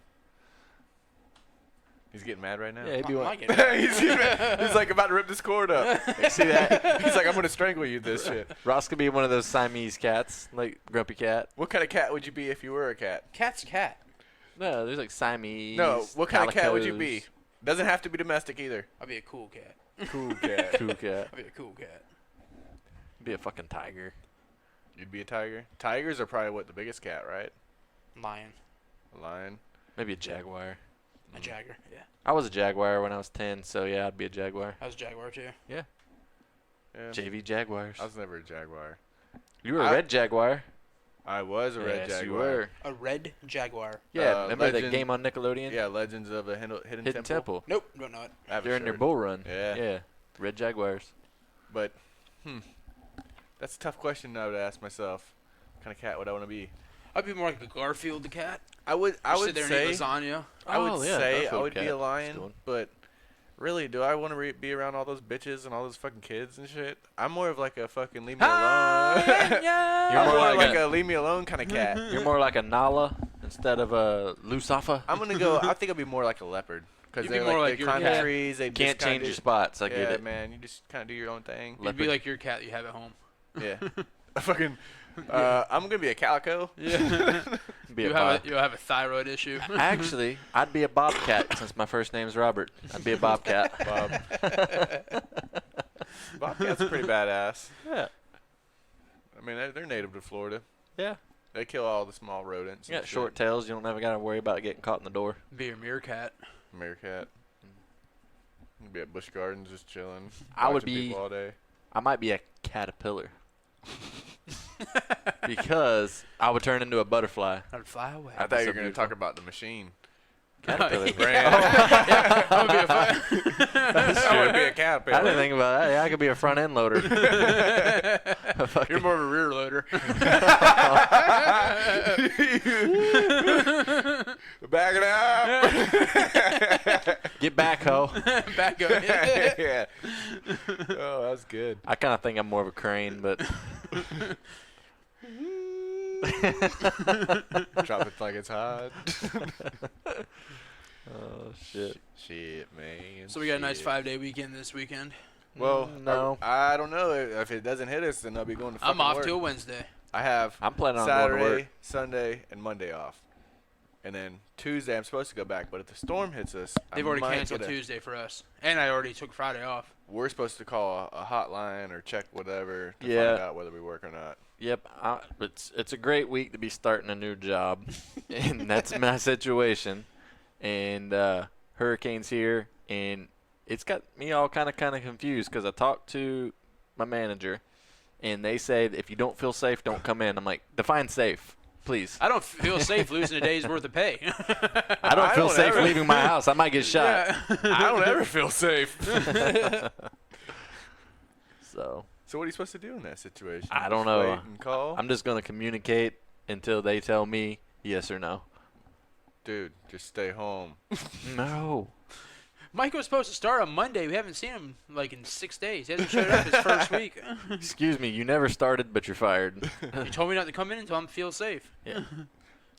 He's getting mad right now. Yeah, he'd be I one. like it. he's like about to rip this cord up. You see that? He's like, I'm gonna strangle you. This shit. Ross could be one of those Siamese cats, like Grumpy Cat. What kind of cat would you be if you were a cat? Cat's a cat. No, there's like Siamese. No, what kind of cat would you calicos. be? Doesn't have to be domestic either. I'll be a cool cat. Cool cat. Cool cat. I'll be a cool cat. Be a fucking tiger. You'd be a tiger. Tigers are probably what the biggest cat, right? Lion. A lion. Maybe a jaguar. A Jagger, yeah. I was a Jaguar when I was 10, so yeah, I'd be a Jaguar. I was a Jaguar too. Yeah. JV Jaguars. I was never a Jaguar. You were a red Jaguar. I was a red Jaguar. Yes, you were. A red Jaguar. Yeah, remember that Legend- game on Nickelodeon? Yeah, Legends of a Hidden Hidden Temple. Nope, don't know it. I have a During their shirt. bull run. Yeah. Yeah. Red Jaguars. But, that's a tough question I would ask myself. What kind of cat would I want to be? I'd be more like a Garfield the cat. I would Sit there and eat say lasagna. I would Oh, yeah, say I Garfield would be cat. a That's lion, a good one. but really, do I want to be around all those bitches and all those fucking kids and shit? I'm more of like a fucking leave me alone. You're I'm more more like like a leave me alone kind of cat. You're more like a Nala instead of a Lusafa. I'm gonna go. I think I'd be more like a leopard because You'd be they're more like like they your climb cat. trees. They Can't just kinda change do- your spots. I yeah, get it. man. You just kind of do your own thing. You'd be like your cat you have at home. Yeah. I fucking. I'm gonna be a calico. Yeah. Be a You'll have a thyroid issue. Actually, I'd be a bobcat since my first name's Robert. I'd be a bobcat. Bob. Bobcats are pretty badass. Yeah. I mean, they're native to Florida. Yeah. They kill all the small rodents. You and got shit. short tails. You don't ever got to worry about getting caught in the door. Be a meerkat. Meerkat. You'd be at Busch Gardens just chilling. I would watching be- people all day. I might be a caterpillar. Because I would turn into a butterfly. I'd fly away. I thought you so were going to beautiful. talk about the machine. Caterpillar. Brand. I'm gonna be a I would be a caterpillar. I didn't think about that. Yeah, I could be a front end loader. You're more of a rear loader. Back it up. Get back, ho. Back up. Yeah. Oh, that's good. I kind of think I'm more of a crane, but Drop it like it's hot. oh shit. Shit, man. So we got a nice Shit. 5-day weekend this weekend. Well, no. I don't know. If it doesn't hit us, then I'll be going to fucking I'm off work. till Wednesday. I have I'm planning on going to Saturday, work. Sunday, and Monday off. And then Tuesday, I'm supposed to go back. But if the storm hits us, They've I already might canceled get a- Tuesday for us, and I already took Friday off. We're supposed to call a hotline or check whatever to Yeah. find out whether we work or not. Yep, it's a great week to be starting a new job, and that's my situation. And hurricane's here, and it's got me all kind of confused because I talked to my manager, and they said if you don't feel safe, don't come in. I'm like, define safe, please. I don't feel safe losing a day's worth of pay. I don't feel don't safe ever- leaving my house. I might get shot. Yeah. I don't ever feel safe. So So what are you supposed to do in that situation? I don't Just know. Wait and call? I'm just gonna communicate until they tell me yes or no. Dude, just stay home. No. Mica was supposed to start on Monday. We haven't seen him like in 6 days. He hasn't showed up his first week. Excuse me, you never started, but you're fired. He told me not to come in until I feel safe. Yeah.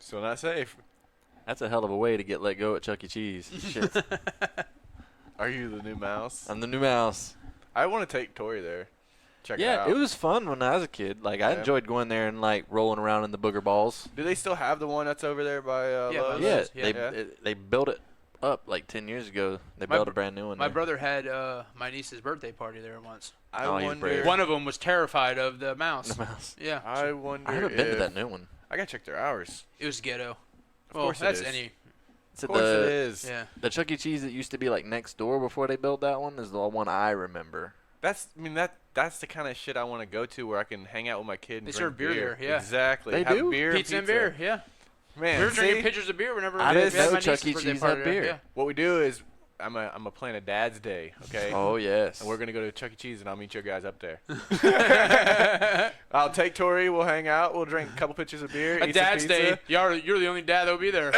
Still not safe. That's a hell of a way to get let go at Chuck E. Cheese. Shit. Are you the new mouse? I'm the new mouse. I want to take Tori there. Check it Yeah, out. it was fun when I was a kid. Like, I Yeah. enjoyed going there and, like, rolling around in the booger balls. Do they still have the one that's over there by Yeah, Lowe's? by Lowe's. Yeah, Yeah. they built it up, like, 10 years ago. They My built br- a brand new one My there. brother had my niece's birthday party there once. I Oh, he's wonder. brave. One of them was terrified of the mouse. The mouse. Yeah, I wonder. I haven't been to if- that new one. I gotta check their hours. it was ghetto. Of Well, course that's it is. any. It's Of at course it the, is. Yeah. the Chuck E. Cheese that used to be, like, next door before they built that one is the one I remember. That's the kind of shit I want to go to where I can hang out with my kid and They drink serve beer there, yeah. Exactly. They Have do? beer, Pizza and beer, yeah. Man, We were drinking see? pitchers of beer whenever I we didn't had know my Chuck niece's E. birthday Cheese party had there, beer. Yeah. What we do is I'm a plan a Dad's Day, okay? Oh, yes. And we're gonna go to Chuck E. Cheese, and I'll meet you guys up there. I'll take Tori. We'll hang out. We'll drink a couple pitchers of beer. A eat some dad's pizza. day, you're the only dad that will be there.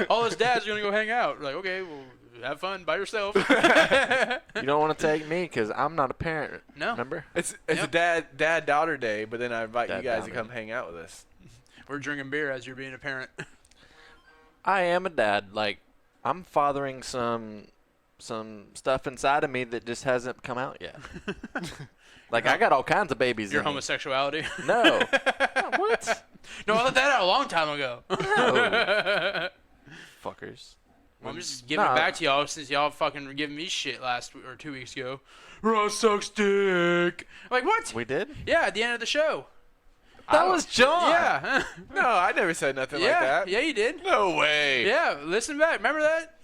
All his dads are gonna go hang out. We're like, okay, well, have fun by yourself. You don't want to take me because I'm not a parent. No. Remember? It's Yep. a dad-daughter day, but then I invite you guys to Dad-daughter. come hang out with us. We're drinking beer as you're being a parent. I am a dad. Like, I'm fathering some stuff inside of me that just hasn't come out yet. Like, I got all kinds of babies Your in me. homosexuality. No. What? No, I let that out a long time ago. No. Fuckers. I'm just giving Nah. it back to y'all since y'all fucking were giving me shit last or 2 weeks ago. Ross sucks dick. Like, what? We did? Yeah, at the end of the show. That was John. Yeah. No, I never said nothing like yeah. that. Yeah, you did. No way. Yeah, listen back. Remember that?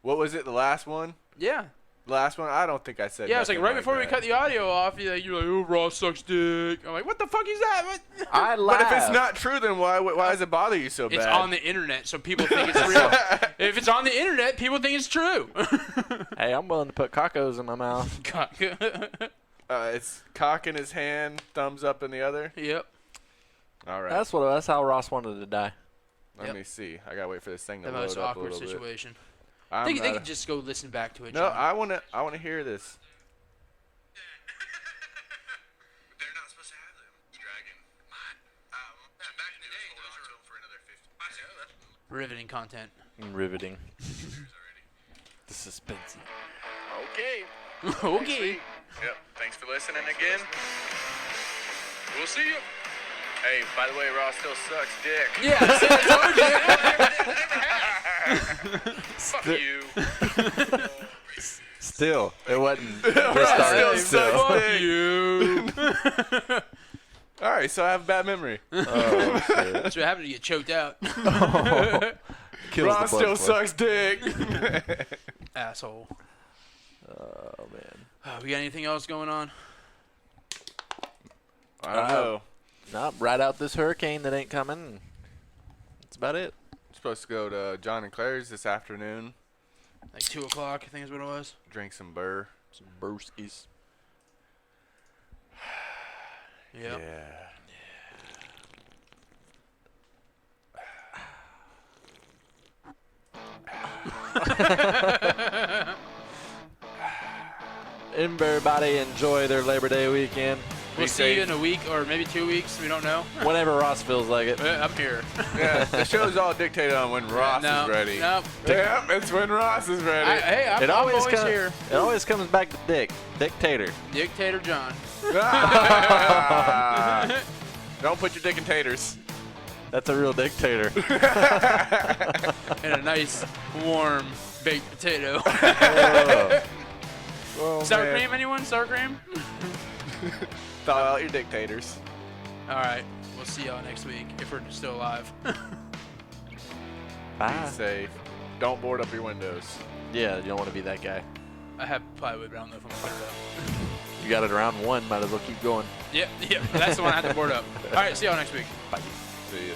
What was it? The last one? Yeah. The last one? I don't think I said. Yeah, it's like nothing right before we that. cut the audio off, you're like, oh, Ross sucks dick. I'm like, what the fuck is that? What? I But laugh. if it's not true, then why does it bother you so bad? It's on the internet, so people think it's real. If it's on the internet, people think it's true. Hey, I'm willing to put cacos in my mouth. It's cock in his hand, thumbs up in the other. Yep. All right. That's how Ross wanted to die. Let me see. I gotta wait for this thing to The load most up a awkward little situation. bit. They could just go listen back to it. No, John. I wanna hear this. They're not supposed to have them. Dragon. Back in the day, those were for another 50. Riveting content. Riveting. The suspense. Okay. Okay. Yep. Thanks for listening again. We'll see you. Hey, by the way, Ross still sucks dick. Yeah. Fuck you. Still, it wasn't. Ross still Fuck sucks dick. you. All right, so I have a bad memory. Oh, shit. That's what happened to get choked out. Kills Ross the still blood flow. sucks dick. Asshole. Oh, man. We got anything else going on? I don't know. Nope, ride out this hurricane that ain't coming. That's about it. Supposed to go to John and Claire's this afternoon. Like 2 o'clock, I think is what it was. Drink some burr. Some brewskis. Yep. Yeah. Everybody enjoy their Labor Day weekend. We'll Be see you safe. in a week or maybe 2 weeks. We don't know. Whenever Ross feels like it. I'm here. Yeah, the show's all dictated on when Ross no, is ready. No. Yeah, it's when Ross is ready. Hey, I'm always here. It always comes back to Dick. Dictator. Dictator John. Don't put your dick in taters. That's a real dictator. And a nice, warm, baked potato. Oh, Sour man. cream, anyone? Sour cream? Thaw out your dictators. All right. We'll see y'all next week if we're still alive. Be Bye. safe. Don't board up your windows. Yeah, you don't want to be that guy. I have plywood, but I don't know if I'm going to put it up. You got it around one, might as well keep going. Yep. That's the one I had to board up. All right. See y'all next week. Bye. See ya.